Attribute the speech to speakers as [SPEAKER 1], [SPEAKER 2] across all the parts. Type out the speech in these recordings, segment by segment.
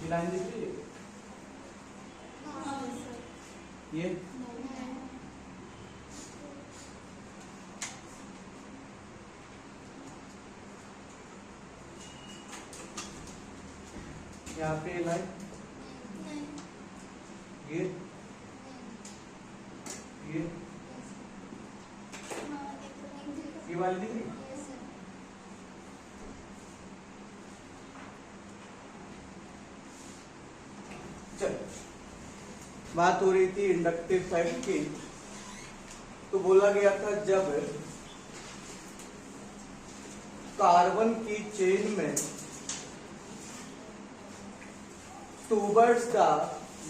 [SPEAKER 1] ये लाइन दिख रही है? ये यहाँ पे लाइन, ये वाली दिख रही है? चलो, बात हो रही थी इंडक्टिव इफेक्ट की। तो बोला गया था जब कार्बन की चेन में towards the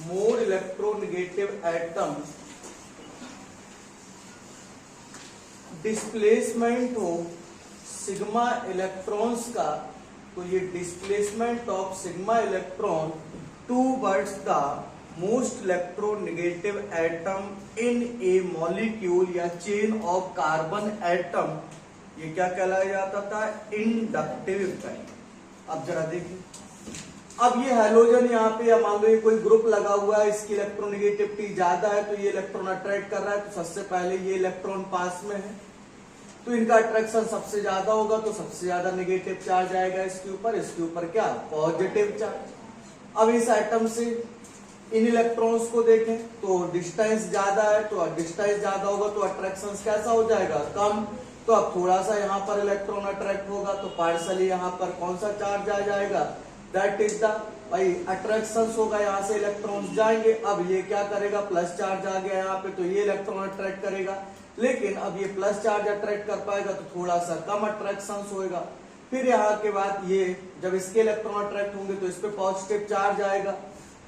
[SPEAKER 1] more electronegative atom displacement हो सिग्मा इलेक्ट्रॉन्स का, तो ये displacement of sigma electron towards the most electronegative atom in A molecule या चेन ऑफ कार्बन एटम, ये क्या कहलाया जाता था? Inductive effect. अब जरा देखिए, अब ये हैलोजन यहाँ पे मान लो ये कोई ग्रुप लगा हुआ है, इसकी इलेक्ट्रोनेगेटिविटी ज्यादा है, तो ये इलेक्ट्रॉन अट्रैक्ट कर रहा है, तो सबसे पहले ये इलेक्ट्रॉन पास में है, तो इनका अट्रैक्शन सबसे ज्यादा होगा, तो सबसे ज्यादा नेगेटिव चार्ज आएगा इसके ऊपर क्या? Positive charge. अब इस एटम से इन इलेक्ट्रॉन्स को देखें तो डिस्टेंस ज्यादा है, तो डिस्टेंस ज्यादा होगा तो अट्रैक्शन कैसा हो जाएगा? कम। तो अब थोड़ा सा यहाँ पर इलेक्ट्रॉन अट्रैक्ट होगा तो पार्शली यहाँ पर कौन सा चार्ज आ जाएगा? दैट इज द भाई अट्रैक्शन होगा, यहाँ से इलेक्ट्रॉन्स जाएंगे। अब ये क्या करेगा? प्लस चार्ज आ गया यहाँ पे, तो ये इलेक्ट्रॉन अट्रैक्ट करेगा, लेकिन अब ये प्लस चार्ज अट्रैक्ट कर पाएगा तो थोड़ा सा कम अट्रैक्शन होगा। फिर यहाँ के बाद ये जब इसके इलेक्ट्रॉन अट्रैक्ट होंगे तो इस पे पॉजिटिव चार्ज आएगा,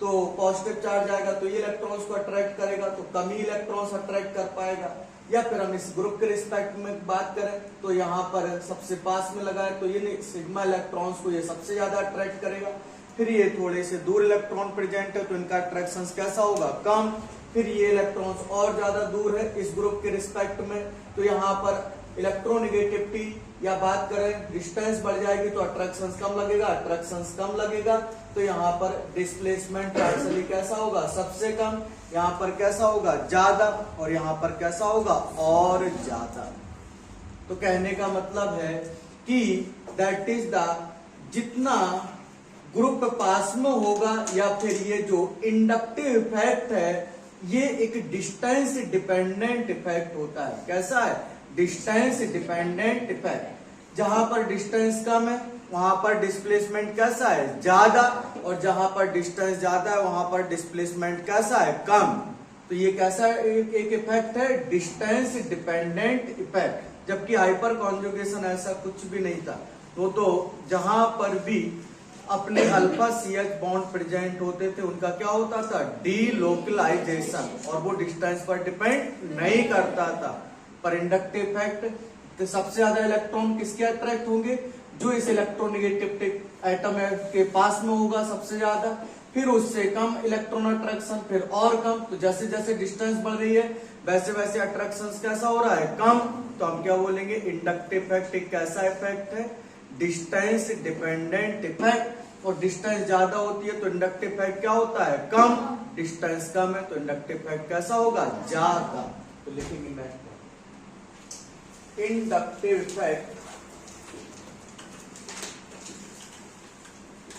[SPEAKER 1] तो पॉजिटिव चार्ज आएगा तो ये इलेक्ट्रॉन्स को अट्रैक्ट करेगा, तो कम ही इलेक्ट्रॉन्स अट्रैक्ट कर पाएगा। या फिर हम इस ग्रुप के रिस्पेक्ट में बात करें तो यहाँ पर सबसे पास में लगा है, तो ये सिग्मा इलेक्ट्रॉन्स को ये सबसे ज्यादा अट्रैक्ट करेगा। फिर ये थोड़े से दूर इलेक्ट्रॉन प्रेजेंट है तो इनका अट्रैक्शन कैसा होगा? कम। फिर ये इलेक्ट्रॉन्स और ज्यादा दूर है इस ग्रुप के रिस्पेक्ट में, तो यहाँ पर इलेक्ट्रोनेगेटिविटी या बात करें डिस्टेंस बढ़ जाएगी तो अट्रैक्शन कम लगेगा, तो यहाँ पर डिस्प्लेसमेंट पार्शियली कैसा होगा? सबसे कम। यहाँ पर कैसा होगा? ज्यादा। और यहाँ पर कैसा होगा? और ज्यादा। तो कहने का मतलब है कि दैट इज द जितना ग्रुप पास में होगा, या फिर ये जो इंडक्टिव इफेक्ट है ये एक डिस्टेंस डिपेंडेंट इफेक्ट होता है। कैसा है? Distance dependent effect. जहां पर डिस्टेंस कम है वहां पर डिस्प्लेसमेंट कैसा है? ज्यादा। और जहां पर डिस्टेंस ज्यादा है वहां पर डिस्प्लेसमेंट कैसा है? कम। तो ये कैसा एक इफेक्ट है? Distance dependent effect. जबकि हाइपर कॉन्जुगेशन ऐसा कुछ भी नहीं था। तो जहां पर भी अपने अल्फा CH बॉन्ड प्रेजेंट होते थे उनका क्या होता था? डीलोकलाइजेशन, और वो डिस्टेंस पर डिपेंड नहीं करता था। पर इंडक्टिव इफेक्ट तो सबसे ज्यादा इलेक्ट्रॉन किसके अट्रैक्ट होंगे? जो इस इलेक्ट्रोनेगेटिव एटम के पास में होगा सबसे ज्यादा, फिर उससे कम इलेक्ट्रॉन अट्रैक्शन, फिर और कम। तो जैसे जैसे डिस्टेंस बढ़ रही है वैसे वैसे अट्रैक्शन कैसा हो रहा है? कम। तो हम क्या बोलेंगे? इंडक्टिव इफेक्ट एक कैसा इफेक्ट है? Distance dependent effect. और डिस्टेंस ज्यादा होती है तो इंडक्टिव इफेक्ट क्या होता है? कम। डिस्टेंस कम है तो इंडक्टिव इफेक्ट कैसा होगा? ज्यादा। तो लिखेंगे next inductive effect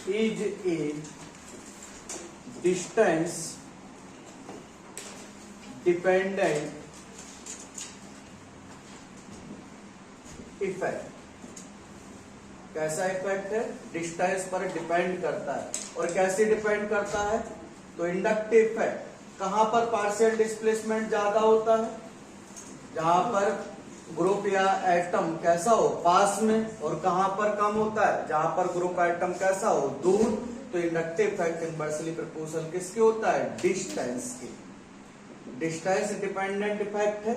[SPEAKER 1] is a distance dependent effect. कैसा इफेक्ट है? डिस्टेंस पर डिपेंड करता है। और कैसे डिपेंड करता है? तो इंडक्टिव इफेक्ट कहां पर पार्शियल डिस्प्लेसमेंट ज्यादा होता है? जहां पर ग्रुप या एटम कैसा हो? पास में। और कहां पर कम होता है? जहां पर ग्रुप एटम कैसा हो? दूर। तो इंडक्टिव इफेक्ट इनवर्सली प्रोपोर्शनल किसके होता है? डिस्टेंस के। डिस्टेंस डिपेंडेंट इफेक्ट है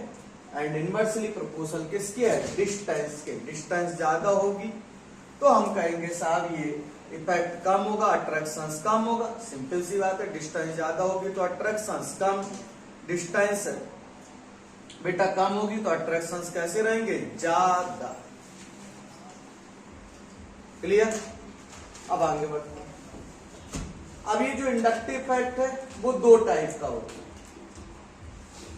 [SPEAKER 1] एंड इनवर्सली प्रोपोर्शनल किसके है? डिस्टेंस के। डिस्टेंस ज्यादा होगी तो हम कहेंगे साहब ये इफेक्ट कम होगा, अट्रैक्शन कम होगा। सिंपल सी बात है, डिस्टेंस ज्यादा होगी तो अट्रैक्शन कम। डिस्टेंस बेटा कम होगी तो अट्रैक्शंस कैसे रहेंगे? ज्यादा। क्लियर? अब आगे बढ़ते हैं। अब ये जो इंडक्टिव इफेक्ट है वो दो टाइप का होता है।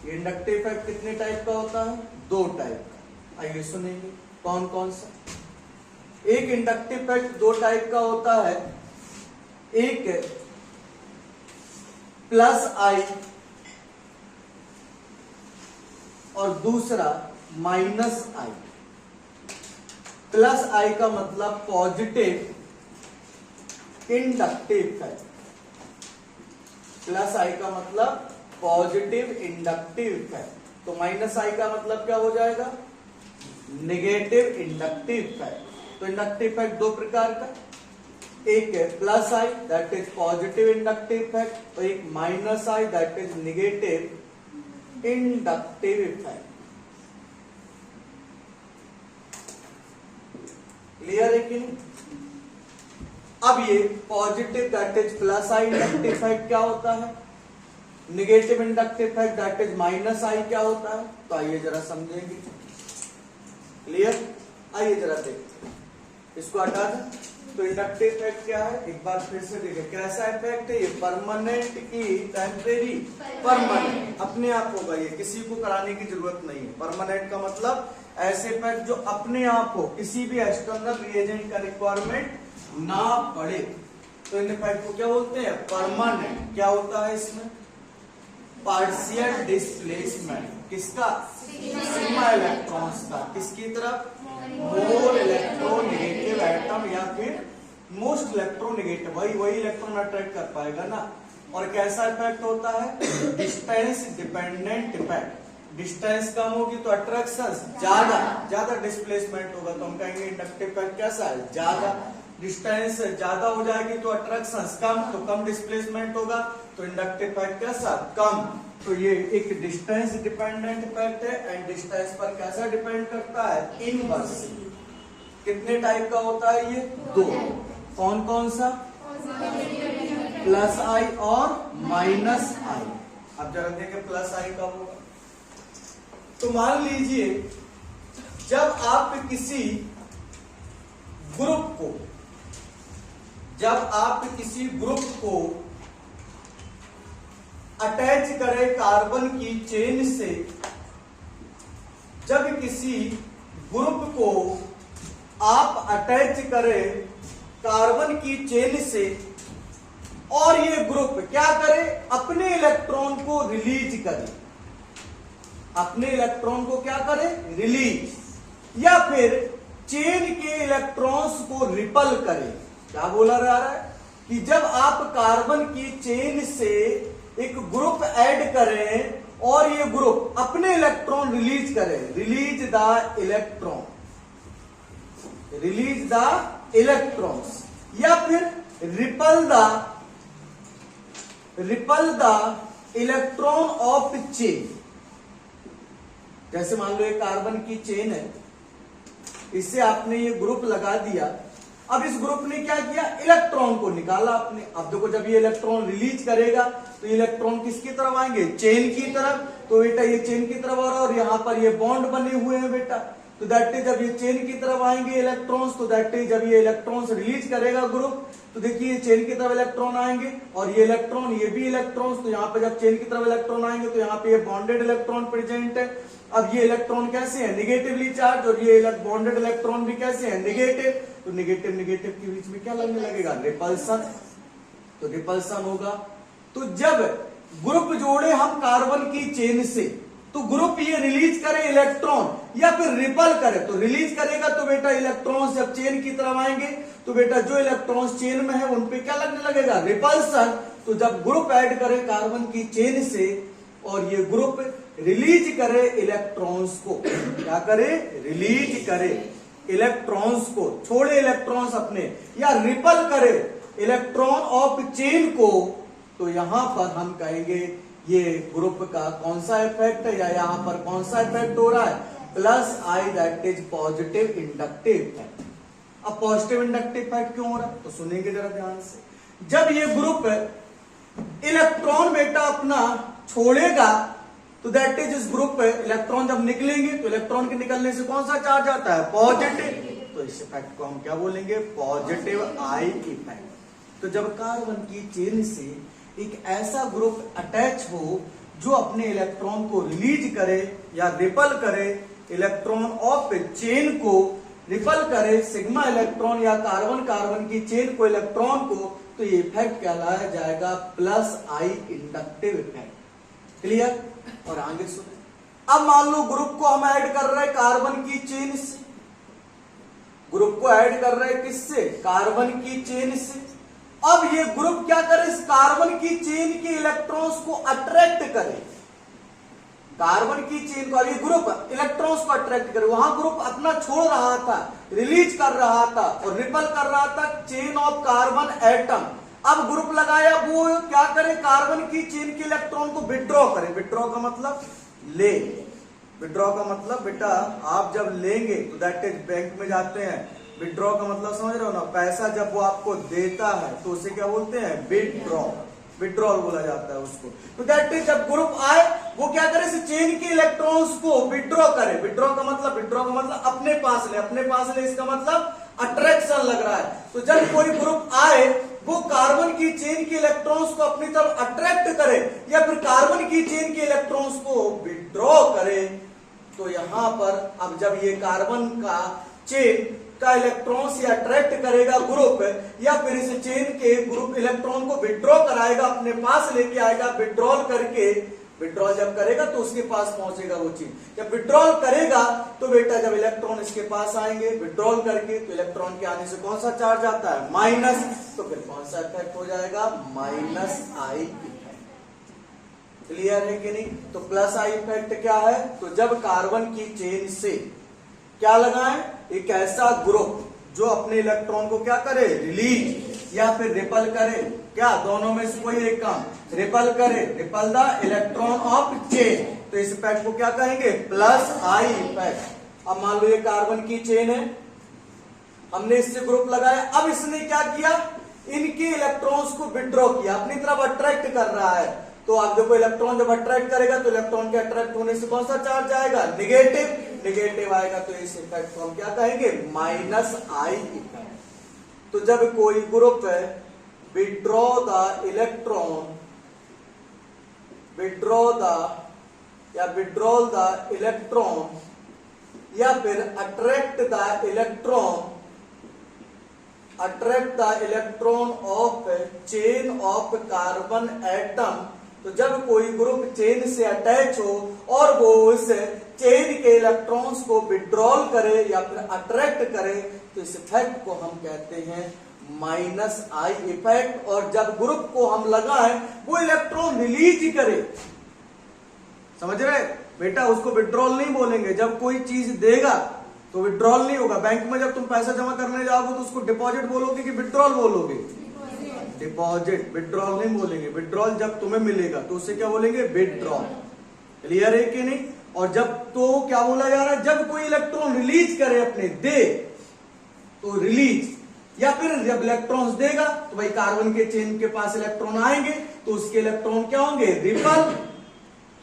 [SPEAKER 1] ये इंडक्टिव इफेक्ट कितने टाइप का होता है? दो टाइप का। आइए सुनेंगे कौन कौन सा। एक इंडक्टिव इफेक्ट दो टाइप का होता है, एक प्लस आई और दूसरा माइनस आई। प्लस आई का मतलब पॉजिटिव इंडक्टिव इफेक्ट, प्लस आई का मतलब पॉजिटिव इंडक्टिव इफेक्ट। तो माइनस आई का मतलब क्या हो जाएगा? Negative inductive effect. तो इंडक्टिव इफेक्ट दो प्रकार का, एक है plus I that is positive inductive effect और एक minus I that is negative inductive effect. Clear है कि नहीं? अब ये positive that is plus I inductive effect क्या होता है, negative inductive effect that is minus आई क्या होता है। तो आइए जरा समझेंगे। क्लियर? आइए जरा देखते, इसको हटा दें। तो इंडक्टिव इफेक्ट क्या है, एक बार फिर से देखें। कैसा इफेक्ट है ये? परमानेंट की टेम्परेरी? परमानेंट, अपने आप होगा, ये किसी को कराने की जरूरत नहीं है। परमानेंट का मतलब ऐसे इफेक्ट जो अपने आप हो, किसी भी एक्सटर्नल रिएजेंट का रिक्वायरमेंट ना पड़े। तो इन इफेक्ट को क्या बोलते हैं? परमानेंट। क्या होता है इसमें? Partial displacement. किसका? सिग्मा इलेक्ट्रॉन्स का। किसकी तरफ? मोर इलेक्ट्रोनेगेटिव एटम या फिर मोस्ट इलेक्ट्रोनेगेटिव, वही इलेक्ट्रॉन अट्रैक्ट कर पाएगा ना। और कैसा इफेक्ट होता है? Distance dependent effect. डिस्टेंस कम होगी तो अट्रैक्शन ज्यादा डिस्प्लेसमेंट होगा, तो हम कहेंगे इंडक्टिव इफेक्ट कैसा है? ज्यादा। डिस्टेंस ज्यादा हो जाएगी तो अट्रैक्शन कम, तो कम डिस्प्लेसमेंट होगा, तो इंडक्टिव इफेक्ट कैसा? कम। तो ये एक डिस्टेंस डिपेंडेंट इफेक्ट है एंड डिस्टेंस पर कैसा डिपेंड करता है? इनवर्स। कितने टाइप का होता है ये? दो। कौन कौन सा? प्लस आई और माइनस आई। अब जरा देखें प्लस आई कब होगा। तो मान लीजिए जब आप किसी ग्रुप को अटैच करें कार्बन की चेन से, जब किसी ग्रुप को आप अटैच करें कार्बन की चेन से और ये ग्रुप क्या करे? अपने इलेक्ट्रॉन को रिलीज करे। अपने इलेक्ट्रॉन को क्या करे? रिलीज, या फिर चेन के इलेक्ट्रॉन्स को रिपल करे। क्या बोला जा रहा है कि जब आप कार्बन की चेन से एक ग्रुप ऐड करें और ये ग्रुप अपने इलेक्ट्रॉन रिलीज करे, रिलीज द इलेक्ट्रॉन्स, या फिर ripple the electron of chain. जैसे मान लो ये कार्बन की चेन है, इससे आपने ये ग्रुप लगा दिया। अब इस ग्रुप ने क्या किया? इलेक्ट्रॉन को निकाला आपने। अब देखो जब ये इलेक्ट्रॉन रिलीज करेगा तो इलेक्ट्रॉन किसकी तरफ आएंगे? चेन की तरफ। तो बेटा ये चेन की तरफ आ रहा है और यहां पर ये बॉन्ड बने हुए हैं बेटा। तो दैट इज जब ये चेन की तरफ आएंगे इलेक्ट्रॉन्स, तो दैट इज जब ये इलेक्ट्रॉन्स रिलीज करेगा ग्रुप, तो देखिए ये चेन की तरफ इलेक्ट्रॉन आएंगे और ये इलेक्ट्रॉन, ये भी इलेक्ट्रॉन्स। तो यहाँ पे जब चेन की तरफ इलेक्ट्रॉन आएंगे तो यहाँ पे ये बॉन्डेड इलेक्ट्रॉन प्रेजेंट है। अब ये इलेक्ट्रॉन कैसे है? नेगेटिवली चार्ज, और ये बॉन्डेड इलेक्ट्रॉन भी कैसे है? नेगेटिव। तो नेगेटिव के बीच में क्या लगने लगेगा? रिपल्सन। तो रिपल्सन होगा। तो जब ग्रुप जोड़े हम कार्बन की चेन से, तो ग्रुप ये रिलीज करे इलेक्ट्रॉन या फिर रिपल करे। तो रिलीज करेगा तो बेटा इलेक्ट्रॉन्स जब चेन की तरफ आएंगे तो बेटा जो इलेक्ट्रॉन्स चेन में है उन पे क्या लगने लगेगा? रिपल्सन। तो जब ग्रुप ऐड करे कार्बन की चेन से और ये ग्रुप रिलीज करे इलेक्ट्रॉन्स को, क्या करे? रिलीज करे इलेक्ट्रॉन्स को, छोड़े इलेक्ट्रॉन्स अपने, या रिपल करे इलेक्ट्रॉन ऑफ चेन को, तो यहां पर हम कहेंगे ये ग्रुप का कौन सा इफेक्ट है, या यहां पर कौन सा इफेक्ट हो रहा है? Plus I, that is positive inductive effect. अब पॉजिटिव इंडक्टिव इफेक्ट क्यों हो रहा है? तो सुनेंगे जरा ध्यान से। जब ये ग्रुप इलेक्ट्रॉन बेटा अपना छोड़ेगा तो दैट इज इस ग्रुप पे इलेक्ट्रॉन जब निकलेंगे तो इलेक्ट्रॉन के निकलने से कौन सा चार्ज आता है? पॉजिटिव। तो इस इफेक्ट को हम क्या बोलेंगे? Positive I effect. तो जब कार्बन की चेन से एक ऐसा ग्रुप अटैच हो जो अपने इलेक्ट्रॉन को रिलीज करे या रिपल करे, इलेक्ट्रॉन ऑफ चेन को रिपल करे, सिग्मा इलेक्ट्रॉन या कार्बन कार्बन की चेन को इलेक्ट्रॉन को, तो ये इफेक्ट कहलाया जाएगा प्लस आई इंडक्टिव इफेक्ट। क्लियर? और आगे सुने, अब मान लो ग्रुप को हम ऐड कर रहे हैं कार्बन की चेन से, ग्रुप को ऐड कर रहे हैं किससे? कार्बन की चेन से। अब ये ग्रुप क्या करे? इस कार्बन की चेन के इलेक्ट्रॉन्स को अट्रैक्ट करे, कार्बन की चेन को, ये ग्रुप इलेक्ट्रॉन्स को अट्रैक्ट करे। वहां ग्रुप अपना छोड़ रहा था, रिलीज कर रहा था और रिपल कर रहा था चेन ऑफ कार्बन एटम। अब ग्रुप लगाया, वो क्या करे? कार्बन की चेन के इलेक्ट्रॉन को विड्रॉ करे। विड्रॉ का मतलब ले, विड्रॉ का मतलब बेटा आप जब लेंगे तो दैट इज बैंक में जाते हैं, विड्रॉ का मतलब समझ रहे हो ना, पैसा जब वो आपको देता है तो उसे क्या बोलते हैं? विड्रॉ, विड्रॉल बोला जाता है उसको। तो दैट इज जब ग्रुप आए वो क्या करे? इस चेन के इलेक्ट्रॉन्स को विड्रॉ करे। विड्रॉ का मतलब अपने पास ले, अपने पास ले, इसका मतलब अट्रैक्शन लग रहा है। तो जब कोई ग्रुप आए वो कार्बन की चेन के इलेक्ट्रॉन्स को अपनी तरफ अट्रैक्ट करे या फिर कार्बन की चेन के इलेक्ट्रॉन्स को विड्रॉ करे, तो यहां पर अब जब ये कार्बन का चेन का इलेक्ट्रॉन से अट्रैक्ट करेगा ग्रुप, या फिर इस चेन के ग्रुप इलेक्ट्रॉन को विड्रॉ कराएगा, अपने पास लेके आएगा, विड्रॉल करके, विड्रॉल जब करेगा तो उसके पास पहुंचेगा वो चीज। जब विड्रॉल करेगा तो बेटा जब इलेक्ट्रॉन इसके पास आएंगे विड्रॉल करके, तो इलेक्ट्रॉन के आने से कौन सा चार्ज आता है? माइनस। तो फिर कौन सा इफेक्ट हो जाएगा? Minus I effect. क्लियर है कि नहीं? तो प्लस आई इफेक्ट क्या है? तो जब कार्बन की चेन से क्या लगाएं? एक ऐसा ग्रुप जो अपने इलेक्ट्रॉन को क्या करे? रिलीज या फिर रिपल करे। क्या? दोनों में से कोई एक काम, रिपल करे, ripple the electron of chain. तो इस इफेक्ट को क्या कहेंगे? Plus I effect. अब मान लो ये कार्बन की चेन है, हमने इससे ग्रुप लगाया, अब इसने क्या किया? इनके इलेक्ट्रॉन्स को विड्रॉ किया, अपनी तरफ अट्रैक्ट कर रहा है। तो आप देखो इलेक्ट्रॉन जब अट्रैक्ट करेगा तो इलेक्ट्रॉन के अट्रैक्ट होने से कौन सा चार्ज आएगा? निगेटिव। निगेटिव आएगा तो इस इफेक्ट को हम क्या कहेंगे? Minus I effect. तो जब कोई ग्रुप है withdraw the electron, withdraw the या विड्रॉल द इलेक्ट्रॉन या फिर attract the electron, attract the electron of chain of carbon atom. तो जब कोई ग्रुप चेन से अटैच हो और वो उस चेन के इलेक्ट्रॉन्स को विड्रॉल करे या फिर अट्रैक्ट करे, तो इस इफेक्ट को हम कहते हैं माइनस आई इफेक्ट। और जब ग्रुप को हम लगाएं वो इलेक्ट्रॉन रिलीज करे, समझ रहे बेटा, उसको विड्रॉल नहीं बोलेंगे। जब कोई चीज देगा तो विड्रॉल नहीं होगा। बैंक में जब तुम पैसा जमा करने जाओगे तो उसको डिपॉजिट बोलोगे कि विड्रॉल बोलोगे? डिपॉजिट। विड्रॉल नहीं बोलेंगे। विड्रॉल जब तुम्हें मिलेगा तो उसे क्या बोलेंगे? विड्रॉल। क्लियर है कि नहीं? और जब तो क्या बोला जा रहा है? जब कोई इलेक्ट्रॉन रिलीज करे, अपने दे तो रिलीज, या फिर जब इलेक्ट्रॉन्स देगा तो भाई कार्बन के चेन के पास इलेक्ट्रॉन आएंगे तो उसके इलेक्ट्रॉन क्या होंगे? रिपल।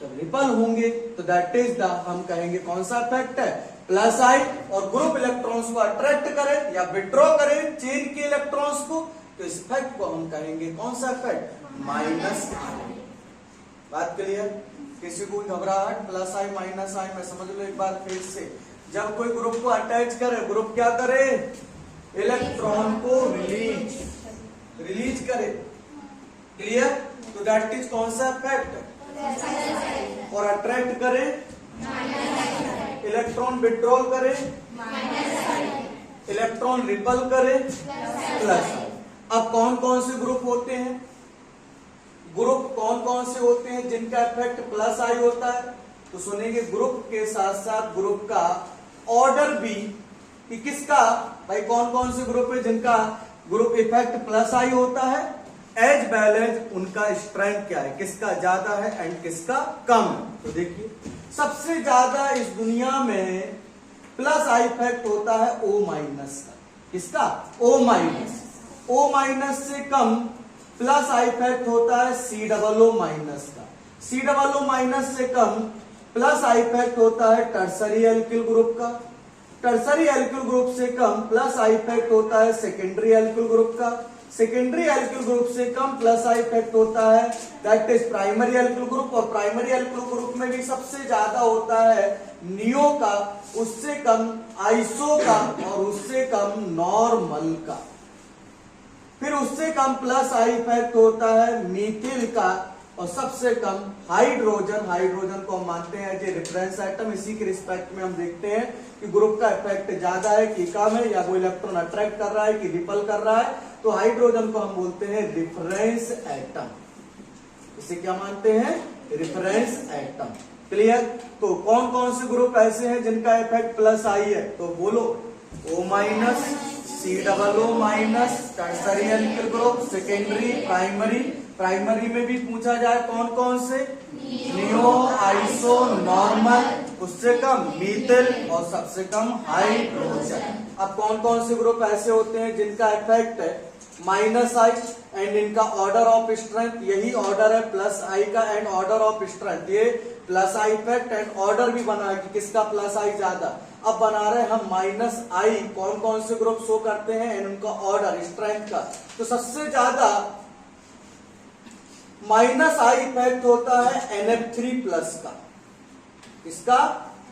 [SPEAKER 1] जब रिपल होंगे तो दैट इज द, हम कहेंगे कौन सा इफेक्ट है? प्लस आई। और ग्रुप इलेक्ट्रॉन्स को अट्रैक्ट करे या विड्रॉ करे चेन के इलेक्ट्रॉन्स को, तो इस इफेक्ट को हम कहेंगे कौन सा इफेक्ट? माइनस आई। बात क्लियर? किसी को घबराहट? प्लस आई माइनस आई में समझ लो एक बार फिर से। जब कोई ग्रुप को अटैच करे, ग्रुप क्या करे? इलेक्ट्रॉन को रिलीज, रिलीज करे। क्लियर? तो दैट इज कौन सा इफेक्ट? और अट्रैक्ट करे, इलेक्ट्रॉन विड्रॉल करे, इलेक्ट्रॉन रिपल करे, प्लस। अब कौन कौन से ग्रुप होते हैं? ग्रुप कौन कौन से होते हैं जिनका इफेक्ट प्लस आई होता है? तो सुनेंगे ग्रुप के साथ साथ ग्रुप का ऑर्डर भी, कि किसका भाई कौन कौन से ग्रुप है जिनका ग्रुप इफेक्ट प्लस आई होता है, एज वेल एज उनका स्ट्रेंथ क्या है, किसका ज्यादा है एंड किसका कम है। तो देखिए सबसे ज्यादा इस दुनिया में प्लस आई इफेक्ट होता है O माइनस का। किसका? O minus. O माइनस से कम प्लस आई इफेक्ट होता है COO माइनस का। COO माइनस से कम प्लस आई इफेक्ट होता है टर्सरी एल्किल ग्रुप का। टर्सरी एल्किल ग्रुप से कम प्लस आई इफेक्ट होता है सेकेंडरी एल्किल ग्रुप का। सेकेंडरी एल्किल ग्रुप से कम प्लस आई इफेक्ट होता है, that is primary alkyl group. और प्राइमरी एल्किल ग्रुप में भी सबसे ज्यादा होता है नियो का, उससे कम आइसो का और उससे कम नॉर्मल का। फिर उससे कम प्लस आई इफेक्ट होता है मीथिल का और सबसे कम हाइड्रोजन। हाइड्रोजन को हम मानते हैं जो रेफरेंस एटम। इसी के रिस्पेक्ट में हम देखते हैं कि ग्रुप का इफेक्ट ज्यादा है कि कम है, या वो इलेक्ट्रॉन अट्रैक्ट कर रहा है कि रिपल कर रहा है। तो हाइड्रोजन को हम बोलते हैं रेफरेंस एटम। इसे क्या मानते हैं? Reference atom. क्लियर? तो कौन कौन से ग्रुप ऐसे हैं जिनका इफेक्ट प्लस आई है? तो बोलो, O minus, C+O- tertiary alkyl group, secondary, primary. Primary में भी पूछा जाए कौन कौन से? नियो, आइसो, नॉर्मल, उससे कम मीथिल और सबसे कम हाइड्रोजन। अब कौन कौन से ग्रुप ऐसे होते हैं जिनका इफेक्ट है माइनस आई एंड इनका ऑर्डर ऑफ स्ट्रेंथ, यही ऑर्डर है प्लस आई का एंड ऑर्डर ऑफ स्ट्रेंथ। ये plus I effect and order भी बना है कि किसका प्लस आई ज्यादा। अब बना रहे हम माइनस आई, कौन कौन से ग्रुप शो करते हैं एंड उनका ऑर्डर स्ट्रेंथ का। तो सबसे ज्यादा माइनस आई इफेक्ट होता है NF3 प्लस का। किसका?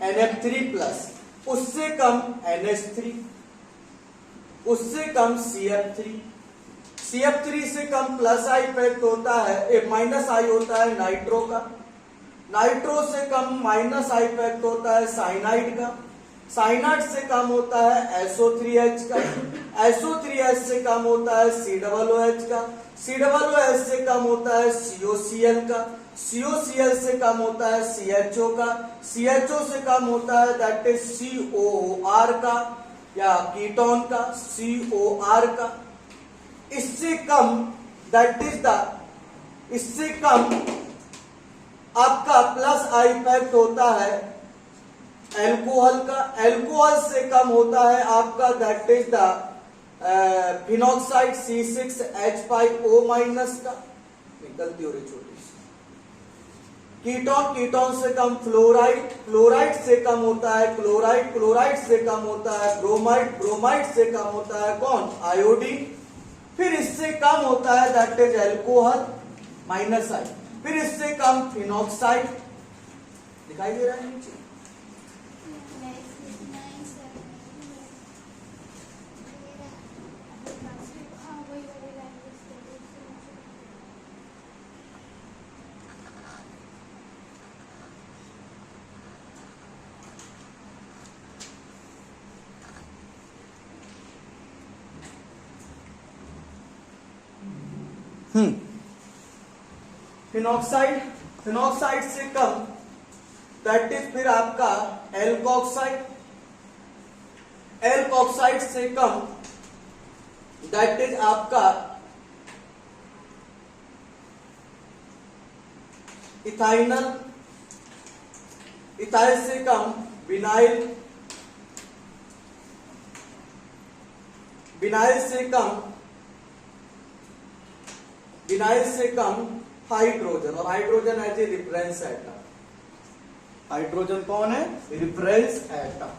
[SPEAKER 1] NF3 plus. उससे कम NH3, उससे कम CF3। CF3 से कम प्लस आई इफेक्ट होता है, माइनस आई होता है नाइट्रो का। नाइट्रो से कम माइनस आई इफेक्ट होता है साइनाइड का। साइनाइड से कम होता है SO3H का। SO3H से कम होता है COOH का। COOH से कम होता है COCl का। COCl से कम होता है CHO का। CHO से कम होता है दैट इज COOR का या कीटोन का, COR का। इससे कम दैट इज द, इससे कम आपका प्लस आई इफेक्ट होता है एल्कोहल का। एल्कोहल से कम होता है आपका that is the phenoxide C6H5O- का। गलती हो रही छोटी सी। कीटोन, कीटोन से कम फ्लोराइड, फ्लोराइड से कम होता है क्लोराइड, क्लोराइड से कम होता है ब्रोमाइड, ब्रोमाइड से कम होता है कौन? आयोडीन। फिर इससे कम होता है दैट इज एल्कोहल माइनस आई। फिर इससे कम फिनॉक्साइड। दिखाई दे रहा है नीचे? फिनॉक्साइड, फिनॉक्साइड से कम दैट इज फिर आपका एल्कोक्साइड। एल्कोक्साइड से कम दैट इज आपका इथाइनल। इथाइल से कम विनाइल। विनाइल से कम, विनाइल से कम हाइड्रोजन। और hydrogen as a reference atom. Hydrogen कौन है? Reference atom.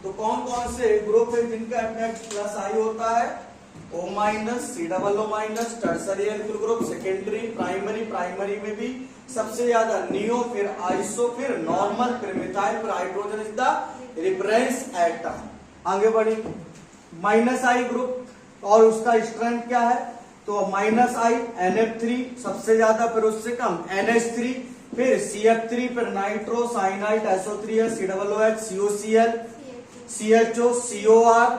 [SPEAKER 1] तो कौन कौन से ग्रुप है जिनका इफेक्ट प्लस आई होता है? O-, C+O-, tertiary alkyl group, secondary, primary. Primary में भी सबसे ज्यादा नियो, फिर आइसो, फिर नॉर्मल, फिर मिथाइल, फिर hydrogen is the reference atom. आगे बढ़ी माइनस आई ग्रुप और उसका स्ट्रेंथ क्या है? तो माइनस आई NF3 सबसे ज्यादा, फिर उससे कम NH3, फिर CF3, फिर nitro, cyanide, SO3H, COOH, COCl, CHO, COR,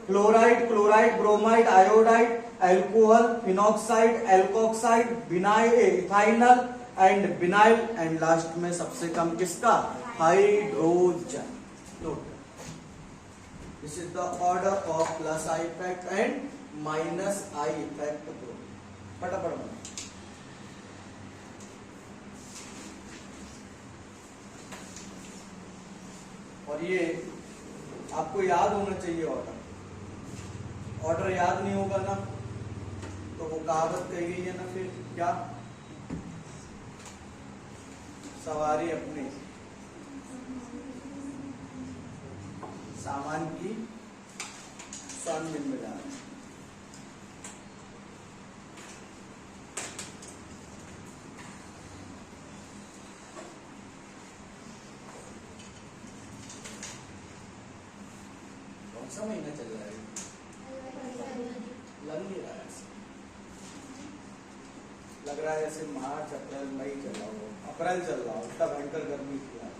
[SPEAKER 1] fluoride, chloride, bromide, iodide, alcohol, phenoxide, alkoxide, vinyl, ethynyl and vinyl and last में सबसे कम किसका? Hydrogen. This is the order of plus I effect and minus I effect. फटाफट और ये आपको याद होना चाहिए ऑर्डर। ऑर्डर याद नहीं होगा ना तो वो कहावत कही गई है ना, फिर क्या? सवारी अपने सामान की 100 दिन में जा रही। महीना चल रहा है? लग नहीं रहा है ऐसे। लग रहा है जैसे मार्च अप्रैल मई चल रहा हो, अप्रैल चल रहा हो, इतना भयंकर गर्मी थी आज।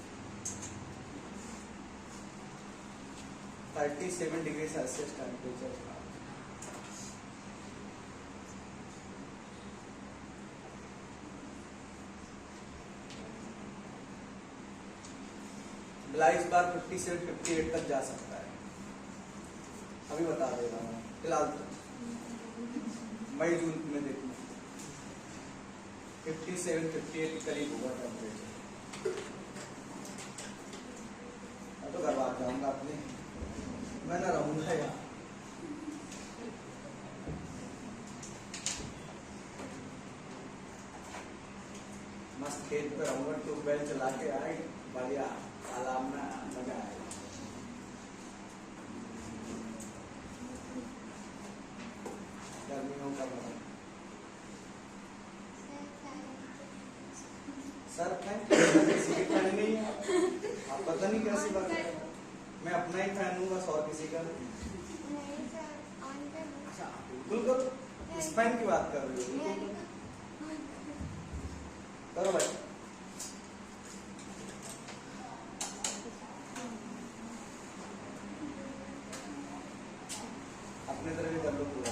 [SPEAKER 1] 37 डिग्री सेल्सियस टेम्परेचर था। इस बार 57 58 तक जा सकता है, अभी बता देगा मैं फिलहाल तो मई जून में देखना 57 58 के करीब होगा टेम्परेचर। मैं तो घर आ जाऊंगा अपने, मैं ना रहूंगा यहाँ। मस्त खेत पे रहूंगा, ट्यूबवेल चला के आए बढ़िया, तालाब में मजा आएगा। गर्मियों का मजा। सर फैन किसी की फैन नहीं है, आप पता नहीं कैसी बात है। मैं अपना ही फैन हूँ बस, और किसी का नहीं। अच्छा बिल्कुल करो, इस फैन की बात कर रही हो, करो भाई। अपने तरह भी कर लो पूरा।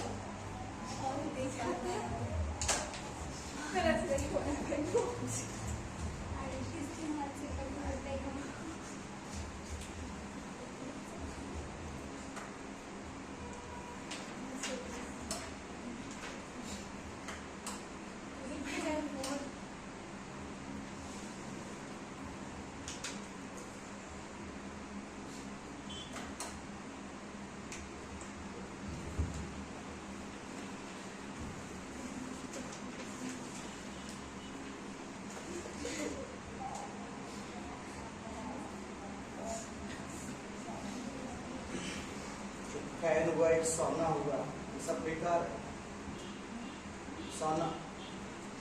[SPEAKER 1] फैन हुआ, एक सोना हुआ, ये सब बेकार है। सोना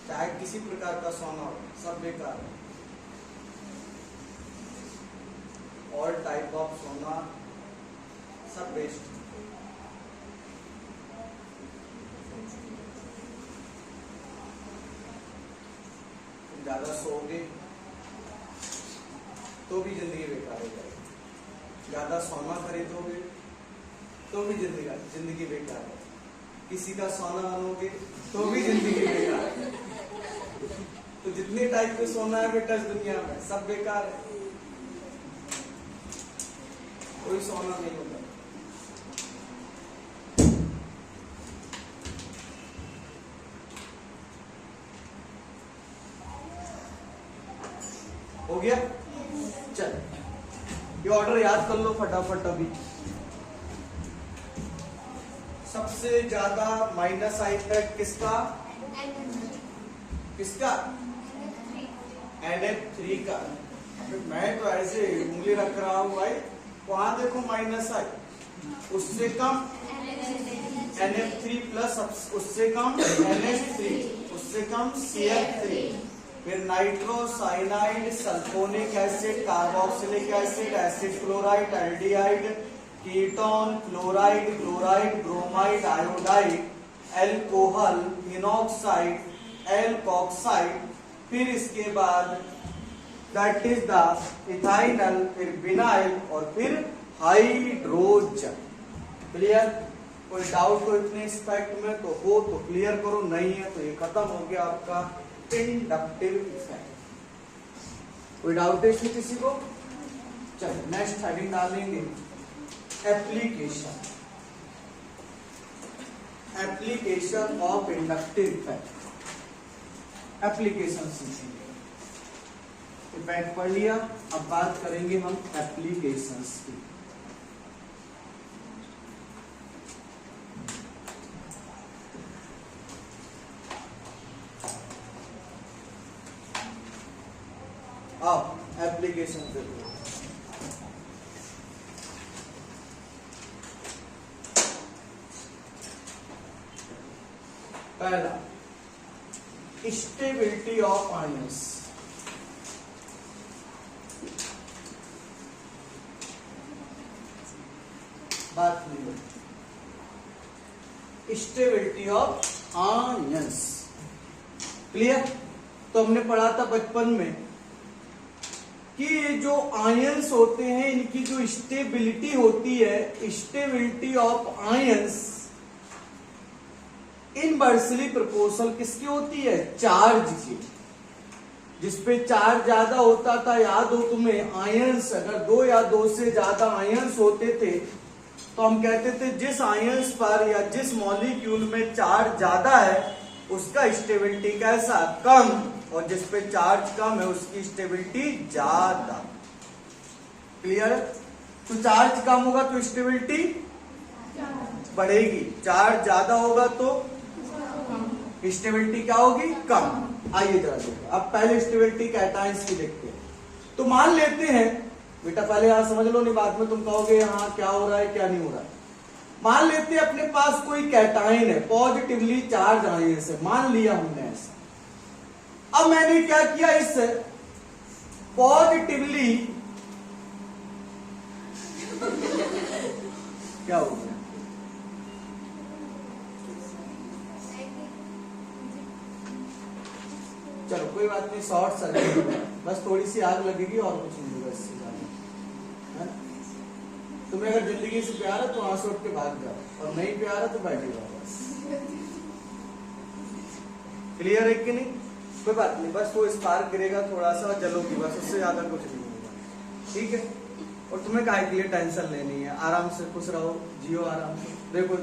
[SPEAKER 1] चाहे किसी प्रकार का सोना हो, सब बेकार है। ऑल टाइप ऑफ सोना सब वेस्ट। तुम ज्यादा सोओगे तो भी जिंदगी बेकार हो जाएगी, ज्यादा सोना खरीदोगे तो भी जिंदगी बेकार है, किसी का सोना बनोगे तो भी जिंदगी बेकार है। तो जितने टाइप के सोना है बेटा इस दुनिया में सब बेकार है, कोई सोना नहीं होता। हो गया, चल ये ऑर्डर याद कर लो फटाफट। अभी सबसे ज्यादा माइनस आई इफेक्ट किसका? किसका? NF3 का। मैं तो ऐसे उंगली रख रहा हूं भाई, वहां देखो माइनस आई, उससे कम NF3 प्लस, उससे कम NH3, उससे कम CF3, फिर nitro cyanide, sulphonic acid, carboxylic acid, acid chloride, aldehyde, ketone, fluoride, chloride, bromide, iodide, alcohol, phenoxide, alkoxide, फिर इसके बाद दैट इज द इथाइनल, फिर विनाइल और फिर हाइड्रोजन। क्लियर? कोई डाउट हो इतने एस्पेक्ट में तो हो तो क्लियर करो, नहीं है तो ये खत्म हो गया आपका इंडक्टिव इफेक्ट। कोई डाउट है इसमें किसी को? चलो नेक्स्ट हेडिंग डालेंगे application, application of inductive effect. Application सीखेंगे, इफेक्ट पढ़ लिया, अब बात करेंगे हम एप्लीकेशंस की। अब एप्लीकेशन देखो, पहला स्टेबिलिटी ऑफ आयंस। बात नहीं स्टेबिलिटी ऑफ आयंस। क्लियर? तो हमने पढ़ा था बचपन में कि जो आयंस होते हैं इनकी जो स्टेबिलिटी होती है, stability of ions inversely proportional किसकी होती है? चार्ज की। जिसपे चार्ज ज्यादा होता था, याद हो तुम्हें, आयंस, अगर 2 या 2 से ज्यादा आयंस होते थे तो हम कहते थे जिस आयंस पर या जिस मॉलिक्यूल में चार्ज ज्यादा है उसका स्टेबिलिटी कैसा? कम, और जिस पे चार्ज कम है उसकी स्टेबिलिटी ज्यादा। क्लियर? तो चार्ज कम होगा तो स्टेबिलिटी बढ़ेगी, चार्ज ज्यादा होगा तो स्टेबिलिटी क्या होगी? कम। आइए जरा देखो, अब पहले स्टेबिलिटी कैटायंस की देखते हैं। तो मान लेते हैं बेटा, पहले यहां समझ लो, नहीं बाद में तुम कहोगे हाँ क्या हो रहा है क्या नहीं हो रहा है। मान लेते हैं अपने पास कोई कैटायन है, पॉजिटिवली चार्ज आयंस है, मान लिया हमने ऐसा। अब मैंने क्या किया, इस पॉजिटिवली क्या हो गया? चलो कोई बात नहीं, शॉर्ट सर्किट, बस थोड़ी सी आग लगेगी और कुछ नहीं होगा इससे ज्यादा। तुम्हें अगर जिंदगी से प्यार है तो आंसू उठ के भाग जाओ, और नहीं प्यार है तो बैठे जाओ बस। क्लियर है कि नहीं? कोई बात नहीं, बस वो स्पार्क गिरेगा थोड़ा सा और जलोगी, बस उससे ज्यादा कुछ नहीं होगा। ठीक है? और तुम्हें काहे के लिए टेंशन लेनी है, आराम से खुश रहो, जियो आराम से। देखो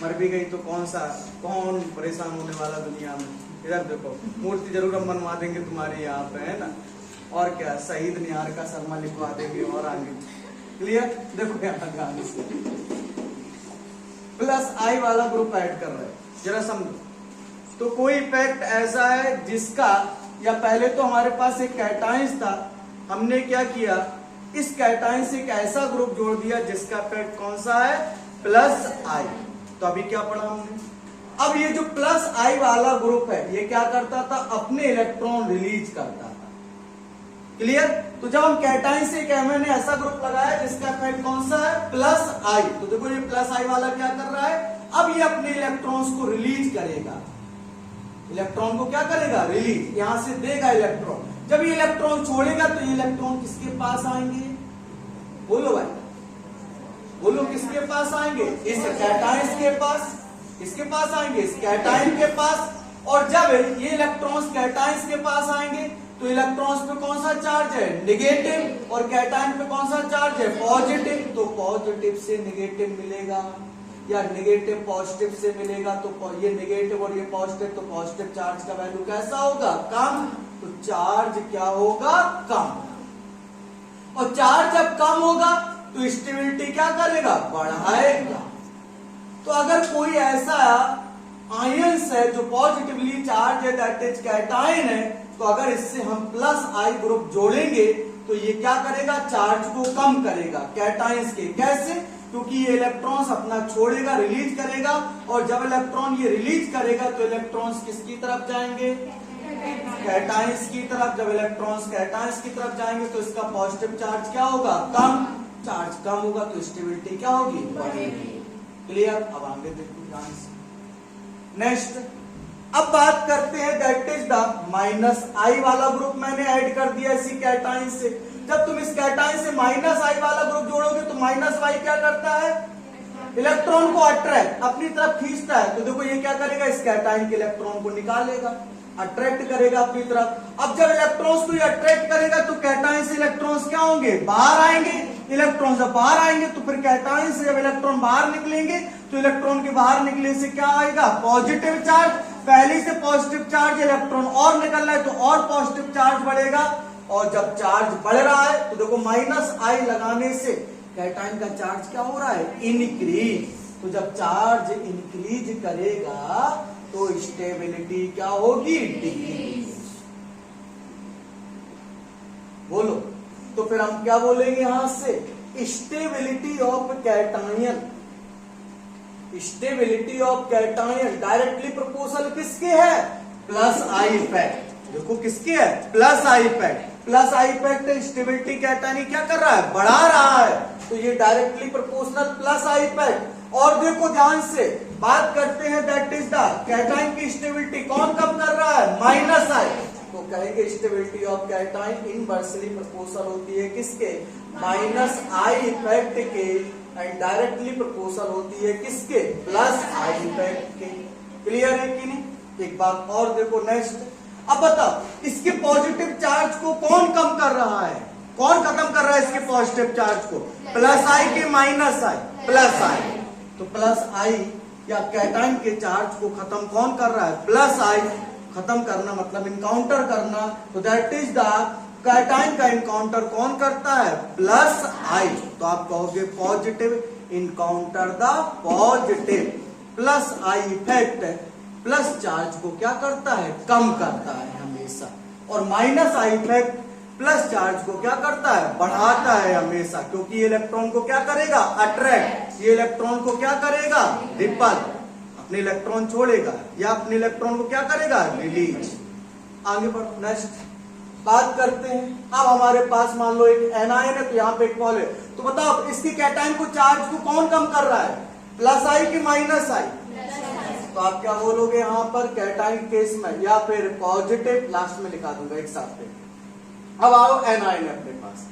[SPEAKER 1] मर भी गई तो कौन परेशान होने वाला दुनिया में। इधर देखो, मूर्ति जरूर हम बनवा देंगे तुम्हारे यहाँ पे, है ना, और क्या, शहीद निहार का शर्मा लिखवा देंगे और आगे। क्लियर? देखो यहाँ ध्यान से प्लस आई वाला ग्रुप ऐड कर रहे हैं, जरा समझो। तो कोई इफेक्ट ऐसा है जिसका, या पहले तो हमारे पास एक कैटायंस था, हमने क्या किया, इस कैटायंस से एक ऐसा ग्रुप जोड़ दिया जिसका इफेक्ट कौन सा है? प्लस आई। तो अभी क्या पढ़ा हमने? अब ये जो प्लस आई वाला ग्रुप है ये क्या करता था? अपने इलेक्ट्रॉन रिलीज करता था। क्लियर? तो जब हम कैटायन से मैंने ऐसा ग्रुप लगाया जिसका इफेक्ट कौन सा है? प्लस आई। तो देखो ये प्लस आई वाला क्या कर रहा है? अब ये अपने इलेक्ट्रॉन्स को रिलीज करेगा। इलेक्ट्रॉन को क्या करेगा? रिलीज, यहां से देगा इलेक्ट्रॉन। जब ये इलेक्ट्रॉन छोड़ेगा तो ये इलेक्ट्रॉन किसके पास आएंगे? बोलो भाई, बोलो किसके पास आएंगे? इस कैटायन के पास। किसके पास आएंगे? इस कैटायन के पास। और जब ये इलेक्ट्रॉन्स कैटायन के पास आएंगे तो इलेक्ट्रॉन्स पे कौन सा चार्ज है? नेगेटिव, और कैटायन पे कौन सा चार्ज है? पॉजिटिव। तो पॉजिटिव से नेगेटिव मिलेगा या नेगेटिव पॉजिटिव से मिलेगा, तो ये नेगेटिव और ये पॉजिटिव, तो पॉजिटिव चार्ज का वैल्यू कैसा होगा? कम। तो चार्ज क्या होगा? कम। और चार्ज जब कम होगा तो स्टेबिलिटी क्या करेगा? बढ़ाएगा। तो अगर कोई ऐसा आयंस है जो पॉजिटिवली चार्ज है, दैट इज कैटायन है, तो अगर इससे हम प्लस आई ग्रुप जोड़ेंगे तो ये क्या करेगा? चार्ज को कम करेगा कैटायंस के। कैसे? क्योंकि ये इलेक्ट्रॉन्स अपना छोड़ेगा, रिलीज करेगा, और जब इलेक्ट्रॉन ये रिलीज करेगा तो इलेक्ट्रॉन्स किसकी तरफ जाएंगे? कैटायंस की तरफ। जब इलेक्ट्रॉन्स कैटायंस की तरफ जाएंगे तो इसका पॉजिटिव चार्ज क्या होगा? कम। चार्ज कम होगा तो स्टेबिलिटी क्या होगी? बढ़ेगी। क्लियर? अब आगे देखो ध्यान से। नेक्स्ट, अब बात करते हैं दैट इज द माइनस आई वाला ग्रुप मैंने ऐड कर दिया इसी कैटायन से। जब तुम इस कैटायन से माइनस आई वाला ग्रुप जोड़ोगे तो माइनस वाई क्या करता है? इलेक्ट्रॉन को अट्रैक्ट, अपनी तरफ खींचता है। तो देखो ये क्या करेगा? इस कैटायन के इलेक्ट्रॉन को निकालेगा, अट्रैक्ट करेगा अपनी तरफ। अब जब इलेक्ट्रॉन्स को ये अट्रैक्ट करेगा तो कैटायन से इलेक्ट्रॉन्स क्या होंगे? बाहर आएंगे। इलेक्ट्रॉन जब बाहर आएंगे तो फिर कैटायन से जब इलेक्ट्रॉन बाहर निकलेंगे तो इलेक्ट्रॉन के बाहर निकले से क्या आएगा? Positive charge. पहले से पॉजिटिव चार्ज, इलेक्ट्रॉन और निकल रहा है तो और पॉजिटिव चार्ज बढ़ेगा। और जब चार्ज बढ़ रहा है तो देखो माइनस आई लगाने से कैटायन का चार्ज क्या हो रहा है? इंक्रीज। तो जब चार्ज इंक्रीज करेगा तो स्टेबिलिटी क्या होगी? डिक्रीज। बोलो, तो फिर हम क्या बोलेंगे यहां से? Stability of cation. Stability of cation directly proportional किसके है? Plus I effect. देखो किसके है? Plus I effect. Plus I effect stability cation क्या कर रहा है? बढ़ा रहा है। तो ये directly proportional plus I effect. और देखो ध्यान से, बात करते हैं दैट इज द कैटाइन की स्टेबिलिटी कौन कम कर रहा है, माइनस आई। तो कहेंगे stability of cation inversely proportional होती है किसके, माइनस आई इफेक्ट के, एंड डायरेक्टली प्रोपोर्शनल होती है किसके, प्लस आई इफेक्ट के। क्लियर है कि नहीं? एक बात और देखो नेक्स्ट। अब बताओ इसके पॉजिटिव चार्ज को कौन कम कर रहा है, कौन खत्म कर रहा है इसके पॉजिटिव चार्ज को, प्लस आई के माइनस आई, प्लस आई। तो प्लस आई या कैटाइन के चार्ज को खत्म कौन कर रहा है, प्लस आई। खत्म करना मतलब इनकाउंटर करना, तो दैट इज द कैटाइन का इनकाउंटर कौन करता है, प्लस आई। तो आप कहोगे positive encounter the positive, plus I effect plus charge को क्या करता है, कम करता है हमेशा, और minus I effect plus charge को क्या करता है, बढ़ाता है हमेशा, क्योंकि ये इलेक्ट्रॉन को क्या करेगा, अट्रैक्ट, ये इलेक्ट्रॉन को क्या करेगा, रिपल, अपने इलेक्ट्रॉन छोड़ेगा, या अपने इलेक्ट्रॉन को क्या करेगा, रिलीज। आगे बढ़ो नेक्स्ट बात करते हैं। अब हमारे पास मान लो एक एनायन है, तो यहाँ पे एक पॉल है, तो बताओ इसकी कैटाइन को चार्ज को कौन कम कर रहा है, प्लस आई की माइनस आई। तो आप क्या बोलोगे यहाँ पर कैटाइन केस में, या फिर पॉजिटिव, लास्ट में लिखा दूंगा एक साथ पे। अब आओ एनायन अपने पास,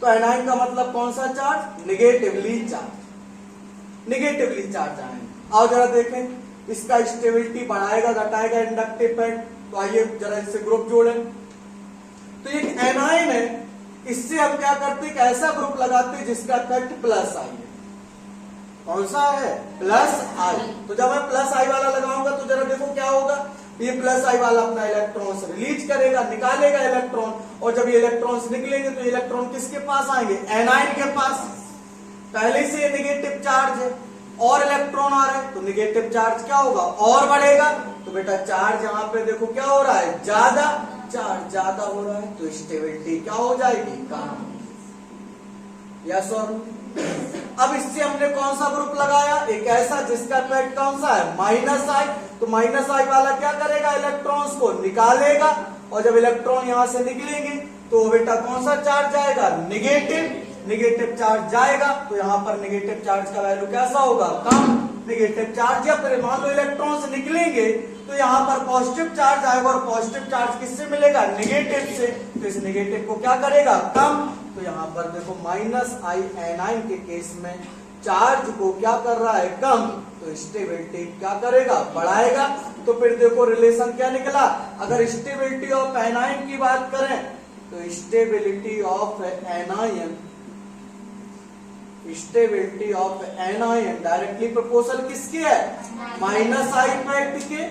[SPEAKER 1] तो एनायन का मतलब कौन सा charge, negatively charge, negatively charge ion. आओ जरा देखें इसका स्टेबिलिटी बढ़ाएगा घटाएगा इंडक्टिव इफेक्ट। तो आइए जरा इससे ग्रुप जोड़ें। तो एक एनायन है, इससे हम क्या करते हैं, ऐसा ग्रुप लगाते हैं जिसका इफेक्ट प्लस आई है। कौन सा है, प्लस आई। तो जब मैं प्लस आई वाला लगाऊंगा तो जरा देखो क्या होगा, ये प्लस आई वाला अपना इलेक्ट्रॉन्स रिलीज करेगा, निकालेगा इलेक्ट्रॉन, और जब ये इलेक्ट्रॉन्स निकलेंगे तो इलेक्ट्रॉन किसके पास आएंगे, एनायन के पास। पहले से निगेटिव चार्ज है और इलेक्ट्रॉन आ रहे हैं, तो निगेटिव चार्ज क्या होगा, और बढ़ेगा। तो बेटा चार्ज यहाँ पे देखो क्या हो रहा है, ज्यादा, चार्ज ज्यादा हो रहा है, तो स्टेबिलिटी क्या हो जाएगी, कम। यस और नो। अब इससे हमने कौन सा ग्रुप लगाया, एक ऐसा जिसका इफेक्ट कौन सा है, माइनस आई। तो माइनस आई वाला क्या करेगा, इलेक्ट्रॉन्स को निकालेगा, और जब इलेक्ट्रॉन यहां से निकलेंगे तो बेटा कौन सा चार्ज जाएगा, निगेटिव, निगेटिव चार्ज जाएगा। तो यहाँ पर निगेटिव चार्ज का वैल्यू कैसा होगा, कम। निगेटिव चार्ज या फिर मान लो इलेक्ट्रॉन्स निकलेंगे तो यहाँ पर पॉजिटिव चार्ज आएगा, और पॉजिटिव चार्ज किससे मिलेगा, निगेटिव से। तो इस निगेटिव को क्या करेगा, कम। तो यहाँ पर देखो माइनस आई एनायन के केस में चार्ज को क्या कर रहा है, कम, तो स्टेबिलिटी क्या करेगा, बढ़ाएगा। तो फिर देखो रिलेशन क्या निकला, अगर स्टेबिलिटी ऑफ एनायन की बात करें तो stability of anion, stability of anion directly proportional किसके है, माइनस आई इफेक्ट के।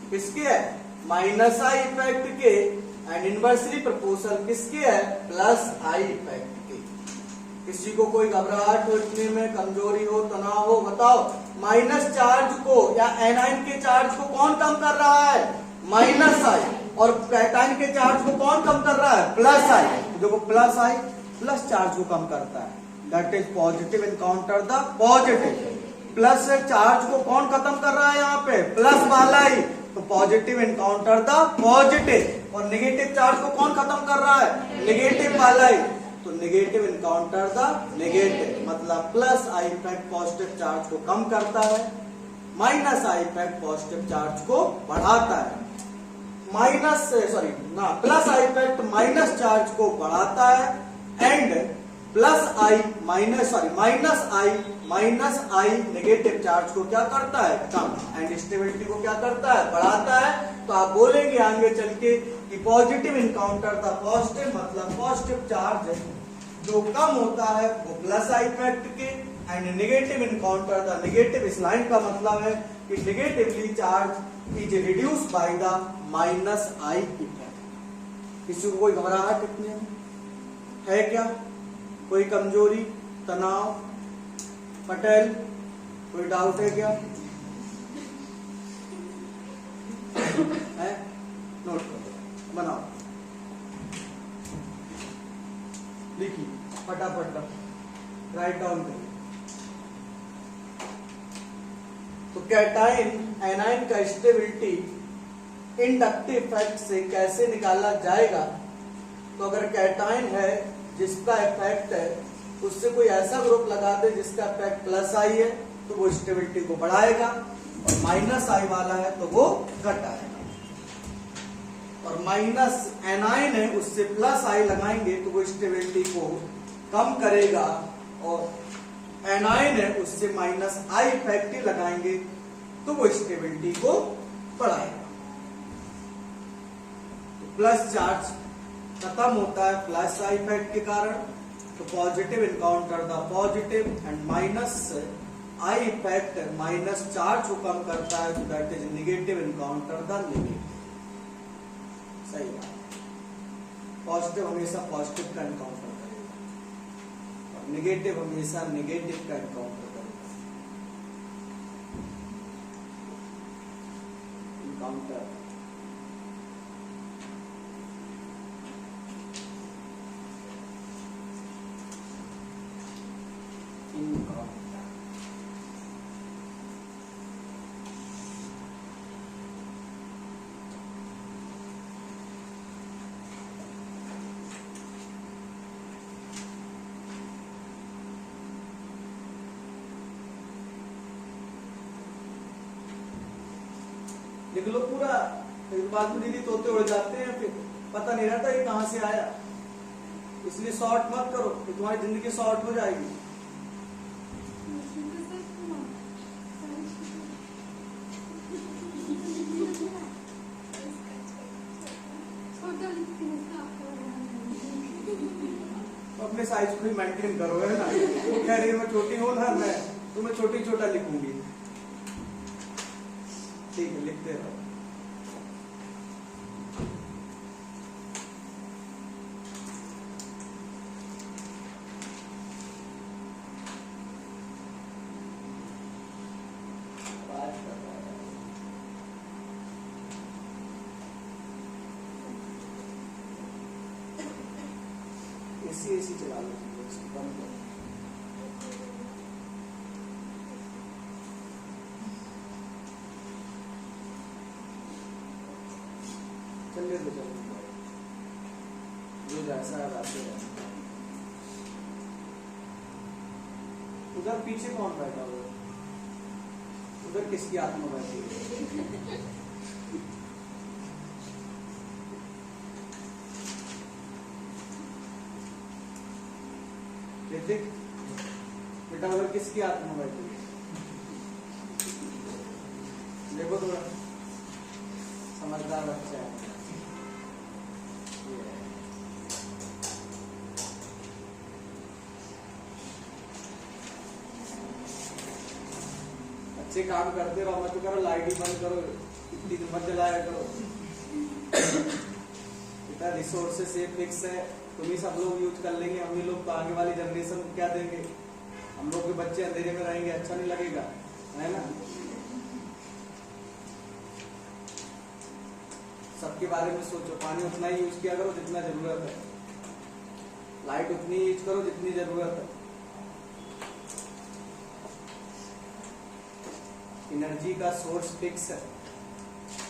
[SPEAKER 1] किसके है, माइनस आई इफेक्ट के, एंड इनवर्सली प्रोपोर्शनल किसके है, प्लस आई इफेक्ट के। किसी को कोई घबराहट हो, इतने में कमजोरी हो, तनाव हो, बताओ माइनस चार्ज को या एनायन के चार्ज को कौन कम कर रहा है, माइनस आई, और कैटायन के चार्ज को कौन कम कर रहा है, प्लस आई। देखो प्लस आई प्लस चार्ज को कम करता है, that is positive encounter the positive. Plus charge को कौन खत्म कर रहा है यहाँ पे, प्लस वाला ही, तो पॉजिटिव इनकाउंटर द पॉजिटिव। और निगेटिव चार्ज को कौन खत्म कर रहा है, निगेटिव वाला ही, तो निगेटिव इनकाउंटर द निगेटिव, मतलब plus I effect positive charge को कम करता है, minus I effect positive charge को बढ़ाता है। Plus I effect minus charge को बढ़ाता है, and plus I minus I negative charge को क्या करता है, कम, एंड स्टेबिलिटी को क्या करता है, बढ़ाता है। तो आप बोलेंगे आगे चल के कि पॉजिटिव इनकाउंटर द पॉजिटिव, मतलब पॉजिटिव चार्ज जो कम होता है वो प्लस आई इफेक्ट के, and negative encounter the negative. इस लाइन का मतलब है कि negatively charge is reduce by the minus I effect. किसी को कोई घबराहट इतने है क्या, कोई कमजोरी, तनाव, पटेल, कोई डाउट है क्या, है? नोट करो, बनाओ, लिखिए फटाफट, राइट डाउन करिए। तो कैटायन एनायन का स्टेबिलिटी इंडक्टिव इफेक्ट से कैसे निकाला जाएगा, तो अगर कैटाइन है जिसका इफेक्ट है उससे कोई ऐसा ग्रुप लगा दे जिसका इफेक्ट प्लस आई है तो वो स्टेबिलिटी को बढ़ाएगा, और माइनस आई वाला है तो वो घटाएगा। और माइनस एनाइन है उससे प्लस आई लगाएंगे तो वो स्टेबिलिटी को कम करेगा, और एनाइन है उससे माइनस आई इफेक्ट लगाएंगे तो वो स्टेबिलिटी को बढ़ाएगा। तो प्लस चार्ज खत्म होता है प्लस आई इफेक्ट के कारण, तो positive encounter the positive, and minus I effect minus charge को कम करता है, तो that is negative encounter the negative. सही बात, पॉजिटिव हमेशा पॉजिटिव का इनकाउंटर करेगा और नेगेटिव हमेशा नेगेटिव का इनकाउंटर करेगा। इनकाउंटर लिख लो पूरा, फिर बाद में दीदी तोते उड़ जाते हैं, फिर पता नहीं रहता ये कहां से आया। इसलिए शॉर्ट मत करो तो तुम्हारी जिंदगी शॉर्ट हो जाएगी। अपने साइज को ही मेंटेन करो, है ना। वो कह रही है मैं छोटी हूं ना, मैं तुम्हें छोटी छोटा लिखूंगी। ठीक है, लिखते रहो। एसी चला लो, बंद करो। चलिए तो चलो, जो जैसा है वैसे है। उधर पीछे कौन बैठा हुआ है? उधर किसकी आत्मा बैठी है? देख बेटा, उधर किसकी आत्मा बैठी है? देखो थोड़ा, समझदार बच्चा है। अच्छे काम करते रहो, मत करो लाइट ही बंद करो, इतनी मत जलाया करो। इतना रिसोर्सेस से फिक्स है, तुम ही सब लोग यूज कर लेंगे, हम ही लोग तो आगे वाली जनरेशन को क्या देंगे? हम लोग के बच्चे अंधेरे में रहेंगे, अच्छा नहीं लगेगा, है ना। सबके बारे में सोचो, पानी उतना ही यूज किया करो जितना जरूरत है, लाइट उतनी यूज करो जितनी जरूरत है। एनर्जी का सोर्स फिक्स है,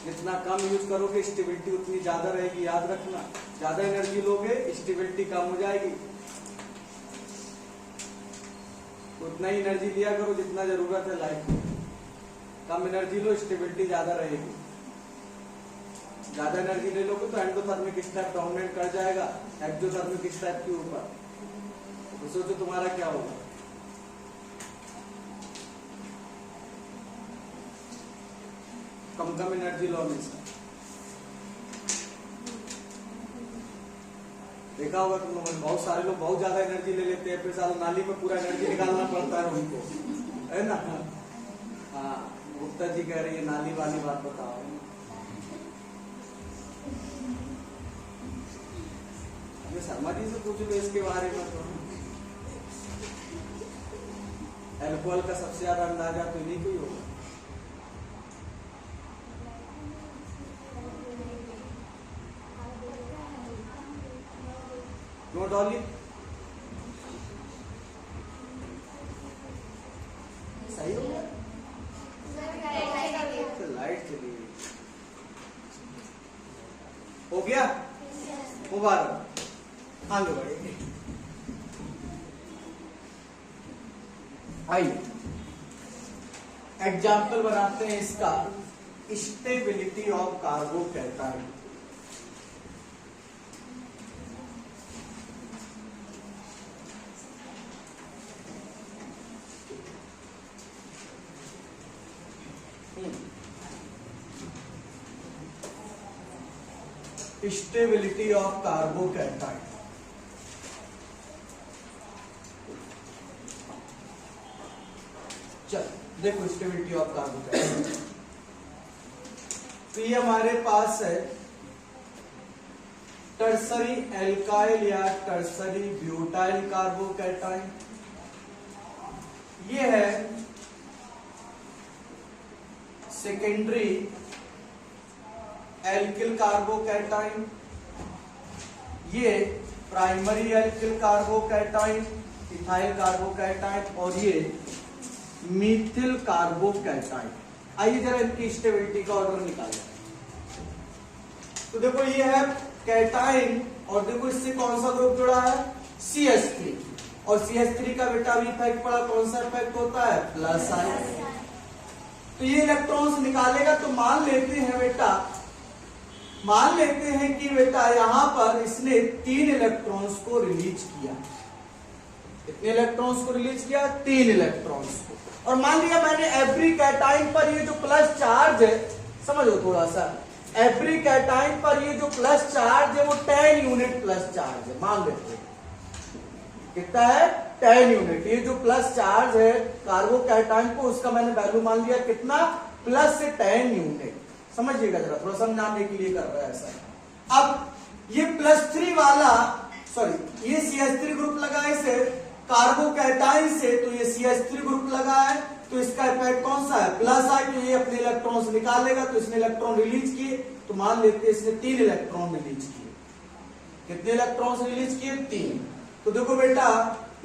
[SPEAKER 1] जितना कम यूज करोगे स्टेबिलिटी उतनी ज्यादा रहेगी। याद रखना, ज्यादा एनर्जी लोगे स्टेबिलिटी कम हो जाएगी। उतना ही एनर्जी लिया करो जितना जरूरत है लाइफ में। कम एनर्जी लो, स्टेबिलिटी ज्यादा रहेगी। ज्यादा एनर्जी ले लोगे तो एंडोथर्मिक स्टेप डोमिनेट कर जाएगा एक्सोथर्मिक स्टेप के ऊपर। तो सोचो तुम्हारा क्या होगा। कम कम एनर्जी लो हमेशा। देखा होगा तुम लोगों ने, बहुत सारे लोग बहुत ज्यादा एनर्जी ले लेते हैं, फिर साल नाली में पूरा एनर्जी निकालना पड़ता है उनको, है ना। हाँ, गुप्ता जी कह रही है नाली वाली बात बताओ। शर्मा जी से पूछ लो इसके बारे में। तो अल्कोहल का सबसे ज्यादा अंदाजा तो इन्हीं को ही होगा। क्यों डॉली? सही हो गया, लाइट चली गई। हो गया मुबारक। आगे बढ़ेंगे। आइए एग्जाम्पल बनाते हैं इसका, stability of carbocation. Stability of carbocation. चल देखो स्टेबिलिटी ऑफ कार्बोकैटायन, तो ये हमारे पास है टर्सरी एल्काइल या टर्सरी ब्यूटाइल कार्बोकैटायन। ये है सेकेंडरी एल्किल कार्बोकैटायन, ये primary alkyl carbocation ethyl carbocation, और ये मीथिल कार्बोकैटायन। आइए जरा इनकी स्टेबिलिटी का ऑर्डर निकालें। तो देखो ये है कैटायन, और देखो इससे कौन सा ग्रुप जुड़ा है, CH3, और CH3 का बेटा भी इफेक्ट पड़ा, कौन सा इफेक्ट होता है, प्लस आई। तो ये इलेक्ट्रॉन्स निकालेगा, तो मान लेते हैं कि बेटा यहां पर इसने 3 इलेक्ट्रॉन्स को रिलीज किया। कितने इलेक्ट्रॉन्स को रिलीज किया, 3 इलेक्ट्रॉन्स को। और मान लिया मैंने एवरी कैटायन पर ये जो प्लस चार्ज है, समझो थोड़ा सा, एवरी कैटायन पर ये जो प्लस चार्ज है वो 10 यूनिट प्लस चार्ज है। मान लेते हैं कितना है, 10 यूनिट। ये जो प्लस चार्ज है कार्बोकैटायन को, उसका मैंने वैल्यू मान लिया कितना, प्लस से 10 यूनिट। समझिएगा जरा, थोड़ा समझाने के लिए कर रहा है ऐसा। अब ये +3 वाला, सॉरी ये CH3 ग्रुप लगा है इसे कार्बोकैटायन से, तो ये CH3 ग्रुप लगा है, तो इसका इफेक्ट कौन सा है, प्लस आई। तो ये अपने इलेक्ट्रॉन्स निकालेगा, तो इसने इलेक्ट्रॉन रिलीज किए, तो मान लेते हैं इसने 3 इलेक्ट्रॉन रिलीज किए। कितने इलेक्ट्रॉन्स रिलीज किए, 3। तो देखो बेटा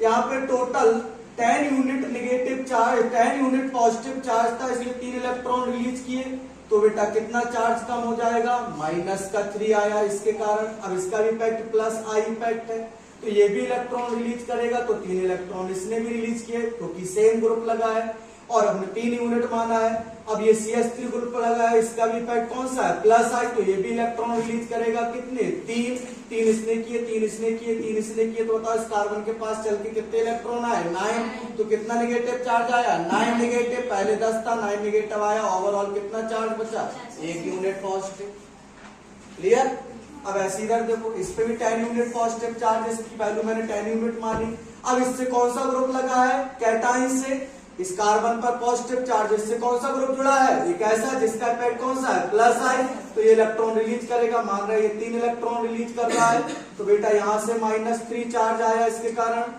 [SPEAKER 1] यहाँ पे total 10 unit negative charge, 10 unit positive charge था, इसलिए 3 इलेक्ट्रॉन रिलीज किए। तो बेटा कितना चार्ज कम हो जाएगा, -3 आया इसके कारण। अब इसका भी इफेक्ट प्लस आई इफेक्ट है, तो ये भी इलेक्ट्रॉन रिलीज करेगा, तो 3 इलेक्ट्रॉन इसने भी रिलीज किए, क्योंकि सेम ग्रुप लगा है और हमने 3 यूनिट माना है। अब ये CH3 ग्रुप लगा है, इसका भी इफेक्ट कौन सा है, प्लस आई, तो ये भी इलेक्ट्रॉन रिलीज करेगा। कितने, 3 इसने किए, 3 इसने किए, 3 इसने किए, तो बताओ इस कार्बन के पास चल के कितने इलेक्ट्रॉन आए, 9। तो कितना नेगेटिव चार्ज आया, 9 नेगेटिव, पहले 10 था, 9 नेगेटिव आया। ओवरऑल कितना चार्ज बचा, 1 यूनिट पॉजिटिव। क्लियर। अब ऐसे इधर देखो, इस पे भी 10 यूनिट पॉजिटिव चार्ज है, इसकी वैल्यू मैंने 10 यूनिट मानी। अब इससे कौन सा ग्रुप लगा है, कैटायन से, इस कार्बन पर पॉजिटिव चार्ज, इससे कौन सा ग्रुप जुड़ा है, एक ऐसा जिसका इफेक्ट कौन सा है, प्लस आई। तो ये इलेक्ट्रॉन रिलीज करेगा, मान रहे ये 3 इलेक्ट्रॉन रिलीज कर रहा है, तो बेटा यहां से -3 चार्ज आया इसके कारण।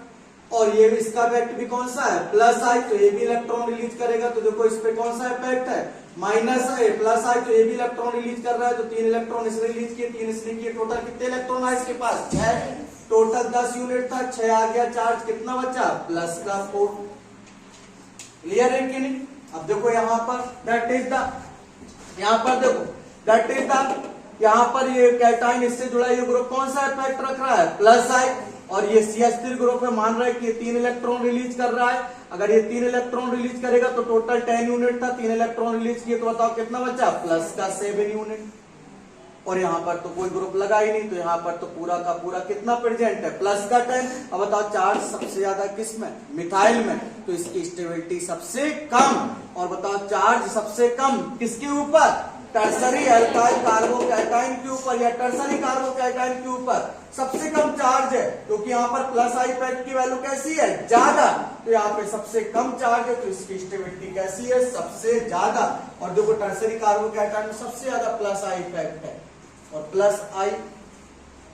[SPEAKER 1] और ये भी इसका इफेक्ट भी कौन सा है, प्लस आई, तो ये भी इलेक्ट्रॉन रिलीज करेगा। तो देखो इस पे कौन सा इफेक्ट है, प्लस आई, तो ये भी इलेक्ट्रॉन रिलीज कर रहा है, तो 3 इलेक्ट्रॉन इसने रिलीज किए, 3 इसने किए। टोटल कितने इलेक्ट्रॉन आए इसके पास, 6। टोटल 10 यूनिट था, 6 आ गया चार्ज, कितना बचा, +4। क्लियर है कि नहीं। अब देखो यहाँ पर दैट इज द, यहाँ पर देखो दैट इज द, यहाँ पर ये कैटायन इससे जुड़ा ये ग्रुप कौन सा इफेक्ट रख रहा है, प्लस आई। और ये CH3 ग्रुप में मान रहा है कि ये 3 इलेक्ट्रॉन रिलीज कर रहा है। अगर ये 3 इलेक्ट्रॉन रिलीज करेगा तो टोटल 10 यूनिट था, 3 इलेक्ट्रॉन रिलीज किए, तो बताओ कितना बचा, +7 यूनिट। और यहाँ पर तो कोई ग्रुप लगा ही नहीं, तो यहाँ पर तो पूरा का पूरा कितना प्रेजेंट है, +10। अब बताओ चार्ज सबसे ज्यादा किस में, मिथाइल में, तो इसकी स्टेबिलिटी सबसे कम। और बताओ चार्ज सबसे कम किसके ऊपर, टर्सरी एल्काइल कार्बोकैटायन के ऊपर, या टर्सरी कार्बोकैटायन के ऊपर सबसे कम चार्ज है, क्योंकि यहाँ पर प्लस आई इफेक्ट की वैल्यू कैसी है, ज्यादा। तो यहाँ पे सबसे कम चार्ज है, तो इसकी स्टेबिलिटी कैसी है, सबसे ज्यादा। और देखो टर्सरी कार्बोकैटायन में सबसे ज्यादा प्लस आई इफेक्ट है, और प्लस आई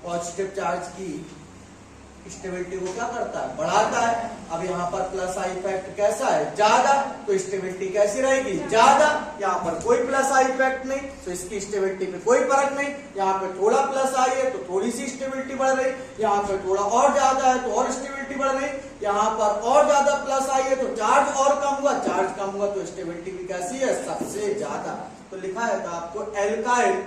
[SPEAKER 1] पॉजिटिव चार्ज की स्टेबिलिटी को क्या करता है, बढ़ाता है। अब यहाँ पर प्लस आई इफेक्ट कैसा है, ज्यादा, तो स्टेबिलिटी कैसी रहेगी, ज्यादा। यहाँ पर कोई प्लस आई इफेक्ट नहीं, तो इसकी स्टेबिलिटी पे कोई फर्क नहीं। यहाँ पे थोड़ा प्लस आई है तो थोड़ी सी स्टेबिलिटी बढ़ रही, यहाँ पे थोड़ा और ज्यादा है तो और स्टेबिलिटी बढ़ रही, यहाँ पर और ज्यादा प्लस आई है तो चार्ज और कम हुआ, चार्ज कम हुआ तो स्टेबिलिटी भी कैसी है, सबसे ज्यादा। तो लिखा है था आपको एल्काइल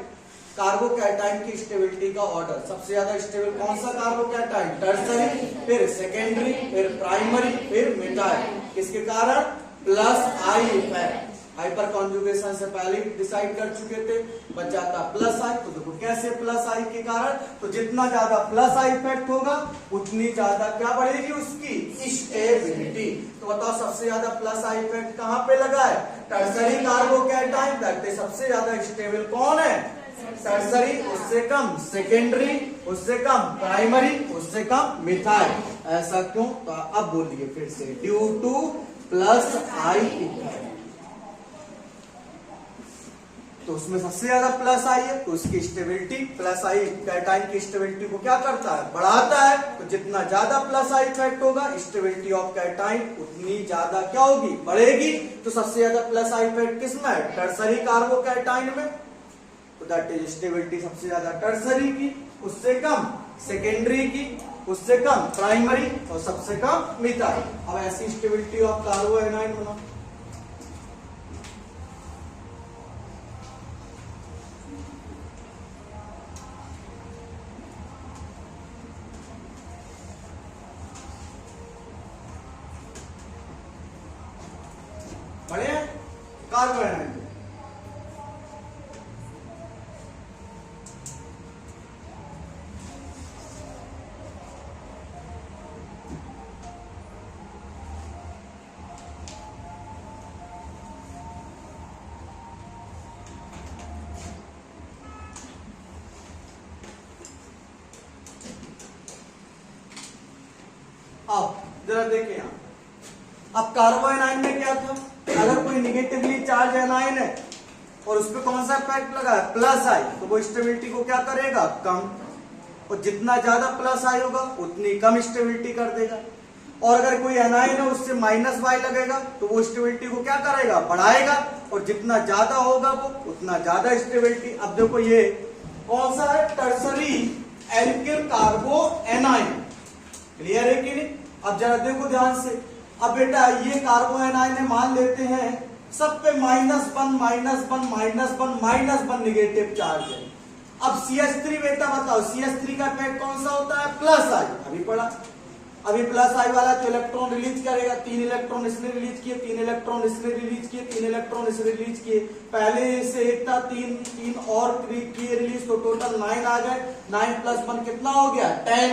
[SPEAKER 1] कार्बोकैटाइन की स्टेबिलिटी का ऑर्डर, सबसे ज्यादा स्टेबल कौन सा कार्बोकैटाइन, टर्सरी, फिर सेकेंडरी, फिर प्राइमरी, फिर मिथाइल। किसके कारण, plus I effect, hyper conjugation से पहले डिसाइड कर चुके थे, बच जाता प्लस आई। तो देखो कैसे प्लस आई के कारण, तो जितना ज्यादा प्लस आई इफेक्ट होगा उतनी ज्यादा क्या बढ़ेगी उसकी स्टेबिलिटी। तो बताओ सबसे ज्यादा प्लस आई इफेक्ट कहां पे लगा है, टर्सरी कार्बोकैटाइन, दैट सबसे ज्यादा स्टेबल कौन है, टर्सरी, उससे कम सेकेंडरी, उससे कम प्राइमरी, उससे कम मिथाइल। ऐसा क्यों, तो अब बोलिए फिर से, due to plus I effect. तो उसमें सबसे ज्यादा प्लस आई है, तो उसकी स्टेबिलिटी, प्लस आई कैटाइन की स्टेबिलिटी को क्या करता है, बढ़ाता है। तो जितना ज्यादा प्लस आई इफेक्ट होगा, स्टेबिलिटी ऑफ कैटाइन उतनी ज्यादा क्या होगी, बढ़ेगी। तो सबसे ज्यादा प्लस आई इफेक्ट किसमें है, टर्सरी कार्बोकैटाइन में, तो दैट इज स्टेबिलिटी सबसे ज्यादा टर्सरी की, उससे कम सेकेंडरी की, उससे कम प्राइमरी और सबसे कम मिथाइल। अब ऐसी स्टेबिलिटी ऑफ कार्बोएनाइन बनाओ। बढ़िया, कार्बोएनाइन अब जरा देखिए यहां, अब कार्बोएनाइन में क्या था, अगर कोई निगेटिवली चार्ज एनाइन है और उस पर कौन सा इफेक्ट लगा है, प्लस आई, तो वो स्टेबिलिटी को क्या करेगा, कम, और जितना ज्यादा प्लस आई होगा उतनी कम स्टेबिलिटी कर देगा। और अगर कोई एनाइन है उससे माइनस वाई लगेगा तो वो स्टेबिलिटी को क्या करेगा, बढ़ाएगा, और जितना ज्यादा होगा वो उतना ज्यादा स्टेबिलिटी। अब देखो ये कौन सा है, टर्सरी एल्किल कार्बोएनाइन, क्लियर है कि नहीं। अब जरा देखो ध्यान से, अब बेटा ये कार्बोएनाइन है, मान लेते हैं सब पे -1 -1 -1 निगेटिव चार्ज है। अब CH3 बेटा बताओ, CH3 का इफेक्ट कौन सा होता है, प्लस आई, अभी पढ़ा, अभी प्लस आई वाला तो इलेक्ट्रॉन रिलीज करेगा, 3 इलेक्ट्रॉन इसने रिलीज किए, 3 इलेक्ट्रॉन इसने रिलीज किए, 3 इलेक्ट्रॉन इसने रिलीज किए, पहले से एक था, 3 और किए रिलीज, तो टोटल 9 आ गए, 9 + 1 कितना हो गया, 10।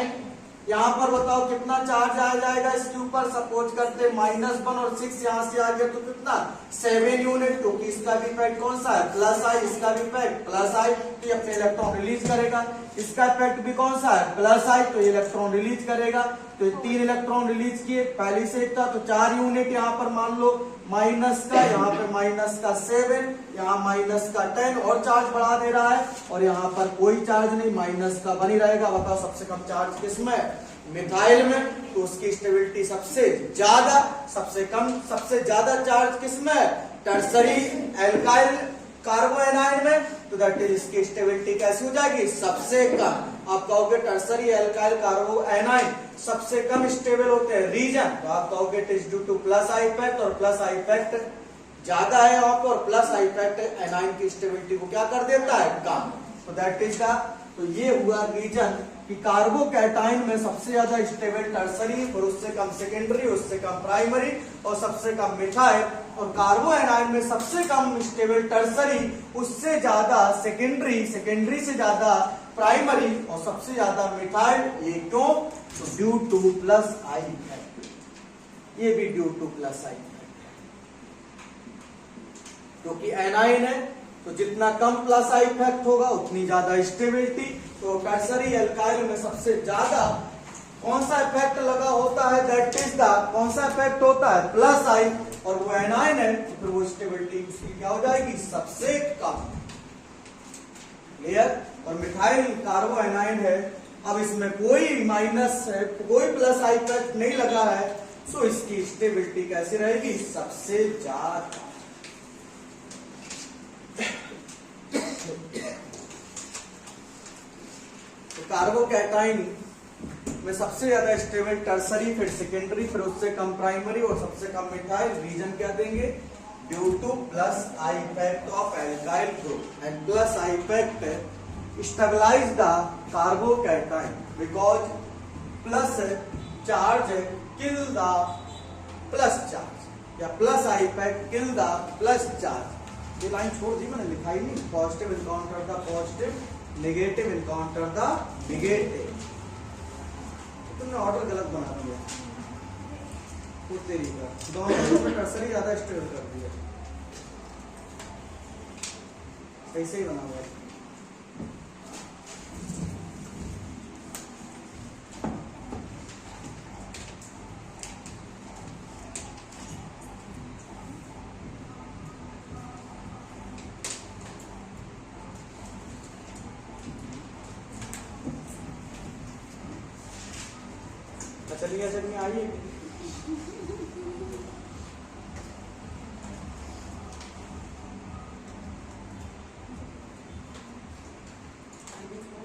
[SPEAKER 1] यहाँ पर बताओ कितना चार्ज आ जाएगा इसके ऊपर, सपोज करते -1 और 6 यहाँ से आ गया तो कितना, 7 यूनिट, क्योंकि इसका भी इफेक्ट कौन सा है, प्लस आई, इसका भी इफेक्ट प्लस आई, तो ये अपने इलेक्ट्रॉन रिलीज करेगा। इसका इफेक्ट भी कौन सा है, प्लस आई, तो ये इलेक्ट्रॉन रिलीज करेगा। तो 3 इलेक्ट्रॉन रिलीज किए, पहले से एक था तो 4 यूनिट, यहाँ पर मान लो माइनस का, यहाँ पे -7, यहाँ -10 और चार्ज बढ़ा दे रहा है, और यहाँ पर कोई चार्ज नहीं, माइनस का बनी रहेगा। बताओ सबसे कम चार्ज किसमें, मिथाइल में, तो उसकी स्टेबिलिटी सबसे ज्यादा, सबसे कम सबसे ज्यादा चार्ज किसमें, टर्सरी एल्काइल कार्बोएनाइन में, तो दैट इज इसकी स्टेबिलिटी कैसी हो जाएगी, सबसे कम। आप कहोगे टर्सरी एल्काइल कार्बोएनाइन सबसे कम स्टेबल होते हैं, रीजन, तो आप कहोगे it is due to plus I effect, और प्लस आई इफेक्ट ज्यादा है यहाँ पर, प्लस आई इफेक्ट एनाइन की स्टेबिलिटी को क्या कर देता है, कम। तो दैट इज द, तो ये हुआ रीजन कि कार्बोकैटाइन में सबसे ज्यादा स्टेबल टर्सरी, और उससे कम सेकेंडरी, उससे कम प्राइमरी, और सबसे कम मिथाइल, और कार्बोएनाइन में सबसे कम स्टेबल टर्सरी, उससे ज्यादा सेकेंडरी, सेकेंडरी से ज्यादा प्राइमरी, और सबसे ज्यादा मिथाइल। ये क्यों, तो due to plus I effect, ये भी due to plus I effect, क्योंकि एनाइन है तो जितना कम प्लस आई इफेक्ट होगा उतनी ज्यादा स्टेबिलिटी। तो टर्सरी एल्काइल में सबसे ज्यादा कौन सा इफेक्ट लगा होता है, दैट इज द, कौन सा इफेक्ट होता है, प्लस आई, और वो एनाइन है तो फिर वो स्टेबिलिटी उसकी क्या हो जाएगी, सबसे कम, क्लियर। और मिथाइल कार्बोएनाइन है, अब इसमें कोई माइनस है, कोई प्लस आई इफेक्ट नहीं लगा है, सो इसकी स्टेबिलिटी कैसी रहेगी, सबसे ज्यादा। तो कार्बोकैटाइन में सबसे ज्यादा स्टेबल टर्सरी, फिर सेकेंडरी, फिर उससे कम प्राइमरी, और सबसे कम मिथाइल। रीजन क्या देंगे, due to plus I effect of alkyl group, and plus I effect stabilize the carbocation because plus charge kill the plus charge या plus impact kill the plus charge। ये line छोड़ दी मैंने, लिखाई नहीं। Positive encounter the positive, negative encounter the negative. तुमने order गलत बना दिया, वो तेरी का दोनों में टर्सरी ज्यादा स्ट्रेट कर दिया, ऐसे ही बना हुआ है। चलिए चलिए आइए।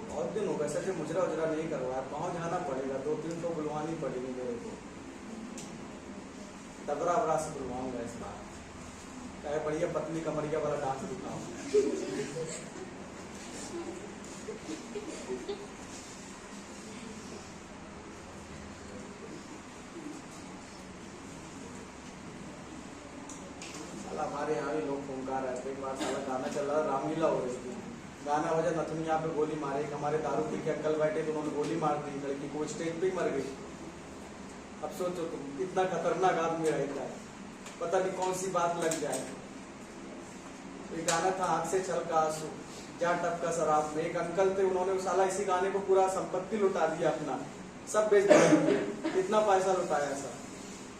[SPEAKER 1] बहुत दिन हो गए सर, मुजरा उजरा नहीं करवाया, पहुंच जाना पड़ेगा, 2-3 तो बुलवानी पड़ेगी मेरे को, तबरा बरा से बुलवाऊंगा इस बार, चाहे बढ़िया पतली कमरिया वाला डांस दिखाऊं। हमारे यहाँ भी लोग फुंकार है। एक बार साला गाना चल रहा, रामलीला हो रही थी, गाना वजह नथुनिया पे गोली मारे, हमारे दारू पी के अंकल बैठे तो उन्होंने गोली मार दी, लड़की को स्टेज पे ही मर गई। अब सोचो तुम, कितना खतरनाक आदमी रहता है, पता नहीं कौन सी बात लग जाए। एक गाना था आंख से छलका आंसू जा टपका शराब में, एक अंकल थे, उन्होंने साला इसी गाने को पूरा संपत्ति लुटा दिया अपना, सब बेच दिया, इतना पैसा लुटाया सब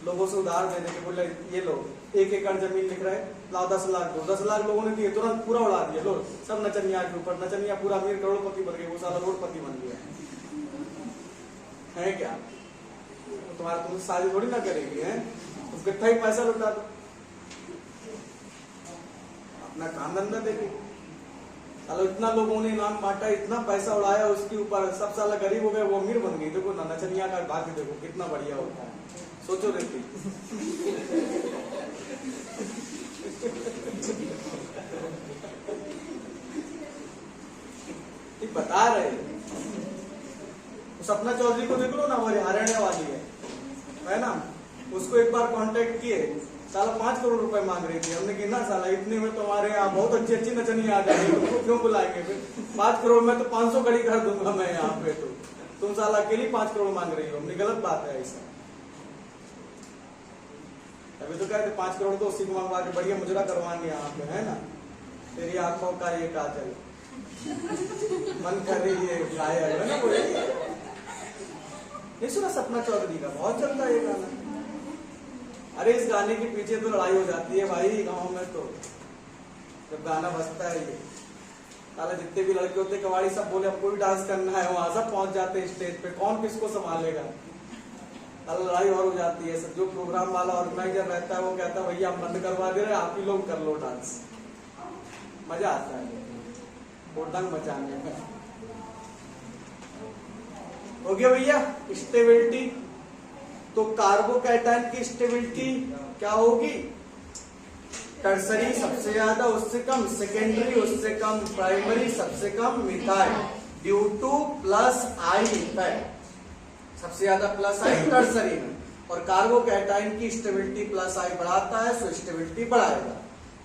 [SPEAKER 1] लोगों से उधार देने के, बोले ये लो 1 एकड़ जमीन लिख रहे, लाओ 10 लाख दो, 10 लाख लोगों ने दिए, तुरंत पूरा उड़ा दिया, लो सब नचनिया के ऊपर, नचनिया पूरा अमीर करोड़पति बन गए, वो साला रोडपति बन गया है क्या? तो तुम्हारा तुम शादी थोड़ी ना करेगी है, तुम कितना ही पैसा लुटा दो, अपना काम धंधा देखे। साला इतना लोगों ने इनाम बांटा, इतना पैसा उड़ाया उसके ऊपर, सब साला गरीब हो गए, वो अमीर बन गई। देखो ना नचनिया का भाग्य देखो कितना बढ़िया होता है, सोचो रहती। बता रहे सपना चौधरी को देख लो ना, वो हरियाणा वाली है ना, उसको एक बार कांटेक्ट किए, साला 5 करोड़ रुपए मांग रही थी। हमने कहा ना साला इतने में तुम्हारे यहाँ बहुत अच्छी अच्छी नचनियां आ जाएगी, तुमको क्यों बुलाएंगे फिर? 5 करोड़ में तो 500 खड़ी कर दूंगा मैं यहाँ पे, तो तुम साला अकेली 5 करोड़ मांग रही हो। हमने गलत बात है ऐसा, अभी तो कहते 5 करोड़ तो उसी को मंगवा के बढ़िया मुजरा करवाएंगे यहाँ पे, है ना। तेरी आंखों का ये काजल मन कर रही है गायक, है ना। ये सुना सपना चौधरी का, बहुत चलता है ये गाना। अरे इस गाने के पीछे तो लड़ाई हो जाती है भाई गाँव में, तो जब गाना बजता है ये साला जितने भी लड़के होते कवाड़ी सब बोले हमको भी डांस करना है, वहां सब पहुंच जाते हैं स्टेज पे, कौन किसको संभालेगा। लड़ाई और हो जाती है। सब जो प्रोग्राम वाला ऑर्गेनाइजर रहता है वो कहता है भैया हम बंद करवा दे रहे हैं, आप ही लोग कर लो डांस। मजा आता है वो दंग मचाने में। हो गया भैया स्टेबिलिटी। तो कार्बोकैटायन की स्टेबिलिटी क्या होगी? टर्सरी सबसे ज्यादा, उससे कम सेकेंडरी, उससे कम प्राइमरी, सबसे कम methyl, due to plus I effect. सबसे ज्यादा प्लस आई टर्सरी में, और कार्बोकैटायन की स्टेबिलिटी प्लस आई बढ़ाता है, सो स्टेबिलिटी बढ़ाएगा।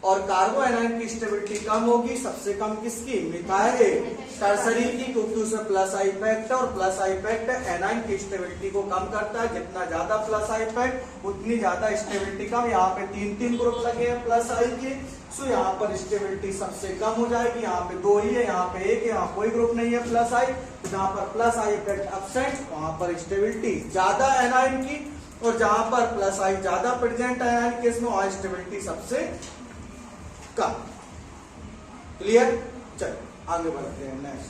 [SPEAKER 1] और कार्बो एनायन की स्टेबिलिटी कम होगी, सबसे कम किसकी? मिथाइल टर्सरी की, क्योंकि उसमें प्लस आई इफेक्ट है, और प्लस आई इफेक्ट एनायन की स्टेबिलिटी को कम करता है। जितना ज्यादा प्लस आई इफेक्ट उतनी ज्यादा स्टेबिलिटी कम। यहाँ पे 3 ग्रुप लगे हैं प्लस आई के, सो यहाँ पर स्टेबिलिटी सबसे कम हो जाएगी। यहाँ पे 2 ही है, यहाँ पे 1 है, यहाँ कोई ग्रुप नहीं है प्लस आई। तो जहाँ पर प्लस आई इफेक्ट एब्सेंट वहां पर स्टेबिलिटी ज्यादा एनायन की, और जहां पर प्लस आई ज्यादा प्रेजेंट एनायन केस में वहां स्टेबिलिटी सबसे कम। क्लियर? चलो आगे बढ़ते हैं। नेक्स्ट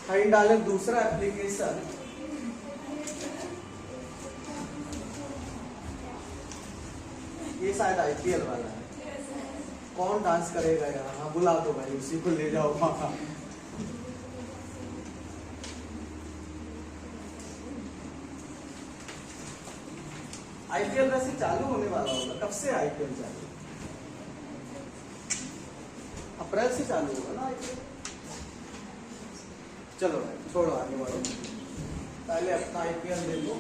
[SPEAKER 1] फाइंड डाले दूसरा एप्लीकेशन। ये शायद आईपीएल वाला है। कौन डांस करेगा यार? हाँ बुला दो भाई, उसी को ले जाओ वहां। आईपीएल वैसे चालू होने वाला होगा, कब से आईपीएल चालू? अब अप्रैल से चालू होगा ना। चलो छोड़ो आगे बढ़ो, पहले अपना आईपीएल देखो,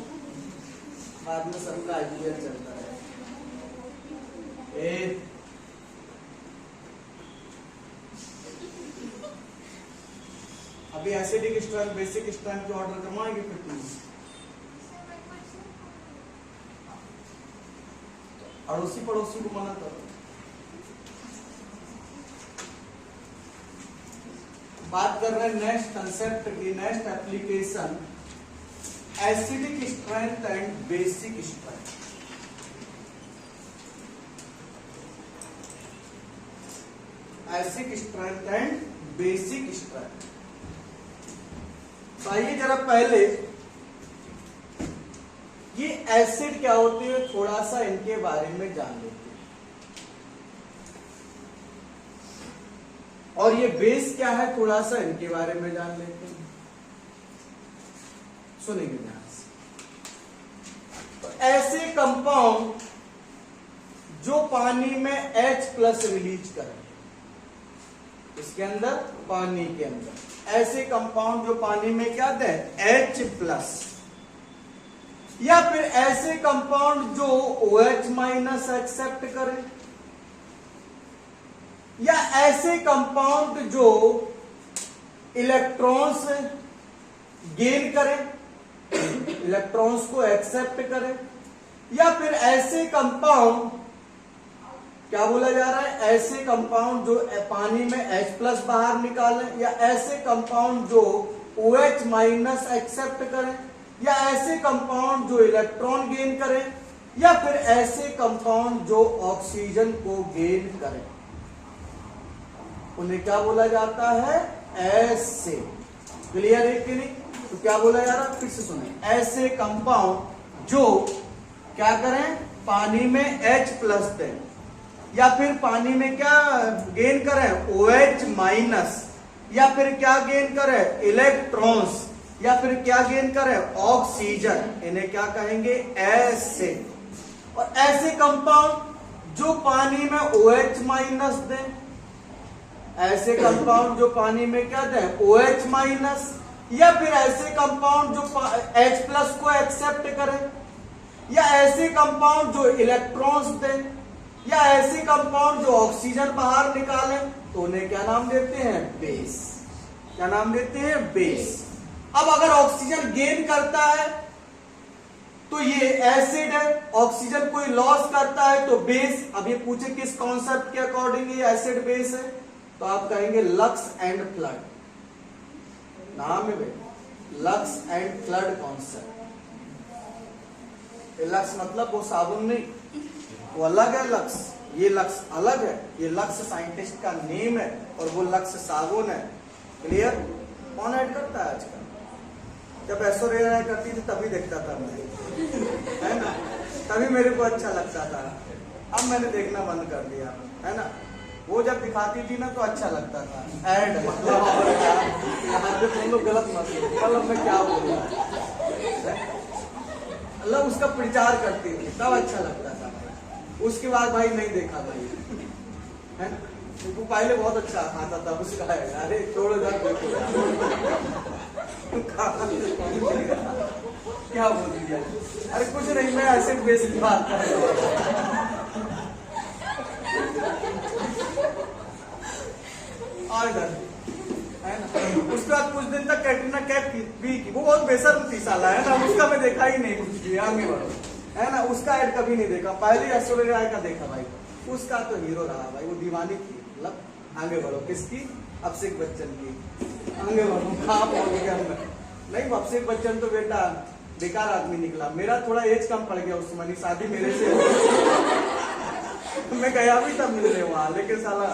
[SPEAKER 1] बाद में सबका आईपीएल चलता है। अभी एसिडिक स्ट्रेंथ बेसिक स्ट्रेंथ के ऑर्डर करवाएंगे फिर तुम अड़ोसी पड़ोसी को मना करो। बात कर रहे हैं नेक्स्ट कंसेप्ट की, next application acidic strength and basic strength. Acidic strength and basic strength. आइए जरा पहले ये एसिड क्या होते हैं थोड़ा सा इनके बारे में जान लेते हैं, और ये बेस क्या है थोड़ा सा इनके बारे में जान लेते हैं। सुनेंगे ध्यान से। तो ऐसे कंपाउंड जो पानी में H+ रिलीज करें, इसके अंदर पानी के अंदर ऐसे कंपाउंड जो पानी में क्या दें H+, या फिर ऐसे कंपाउंड जो OH- एक्सेप्ट करें, या ऐसे कंपाउंड जो इलेक्ट्रॉन्स गेन करें, इलेक्ट्रॉन्स को एक्सेप्ट करें, या फिर ऐसे कंपाउंड क्या बोला जा रहा है, ऐसे कंपाउंड जो पानी में H+ बाहर निकालें, या ऐसे कंपाउंड जो OH- एक्सेप्ट करें, या ऐसे कंपाउंड जो इलेक्ट्रॉन गेन करें, या फिर ऐसे कंपाउंड जो ऑक्सीजन को गेन करें, उन्हें क्या बोला जाता है, एसिड। क्लियर है कि नहीं? तो क्या बोला जा रहा है, फिर से सुने। ऐसे कंपाउंड जो क्या करें, पानी में H+ दें, या फिर पानी में क्या गेन करें, OH-, या फिर क्या गेन करें, इलेक्ट्रॉन्स, या फिर क्या गेन करें, ऑक्सीजन, इन्हें क्या कहेंगे, एसिड। और ऐसे कंपाउंड जो पानी में OH- दें, ऐसे कंपाउंड जो पानी में क्या दें, OH-, या फिर ऐसे कंपाउंड जो H+ को एक्सेप्ट करें, या ऐसे कंपाउंड जो इलेक्ट्रॉन्स दें, या ऐसे कंपाउंड जो ऑक्सीजन बाहर निकालें, तो उन्हें क्या नाम देते हैं, बेस। क्या नाम देते हैं, बेस। अब अगर ऑक्सीजन गेन करता है तो ये एसिड है, ऑक्सीजन कोई लॉस करता है तो बेस। अब ये पूछे किस कॉन्सेप्ट के अकॉर्डिंग ये एसिड बेस है, तो आप कहेंगे लक्स एंड फ्लड, नाम है भाई, lux and flood concept. Lux मतलब वो साबुन नहीं, वो अलग है लक्स, ये लक्स अलग है। ये लक्स साइंटिस्ट का नेम है और वो लक्स साबुन है। क्लियर? कौन ऐड करता है आजकल? जब ऐश्वर्या करती थी तभी देखता था मैं, है ना, तभी मेरे को अच्छा लगता था। अब मैंने देखना बंद कर दिया, है ना। वो जब दिखाती थी ना तो अच्छा लगता था, ऐड मतलब। और क्या तुम लोग गलत मत लो, मतलब मैं क्या बोल रहा हूँ, अल्लाह उसका प्रचार करती थी तब अच्छा लगता था। उसके बाद भाई नहीं देखा भाई, है ना। वो पहले बहुत अच्छा आता था उसका, है अरे छोड़ो यार, देखो क्या बोल दिया, अरे कुछ नहीं, मैं ऐसे बेस की बात कर रहा हूं। है ना। उसके बाद कुछ दिन तक कैटरीना कैफ भी की, वो बहुत बेशर्म थी साला, है ना। उसका मैं देखा ही नहीं कुछ भी, आगे बढ़ो, है ना। उसका ऐड कभी नहीं देखा, पहले ऐश्वर्या राय का देखा भाई। उसका तो हीरो रहा भाई, वो दीवानी थी, मतलब। आगे बढ़ो, किसकी? अभिषेक बच्चन की। आगे बढ़ो, कहाँ पहुंच गया मैं? नहीं, अभिषेक बच्चन तो बेटा बेकार आदमी निकला। मेरा थोड़ा एज कम पड़ गया उस समय, शादी मेरे से मैं गया भी तब मिलने वहां, लेकिन साला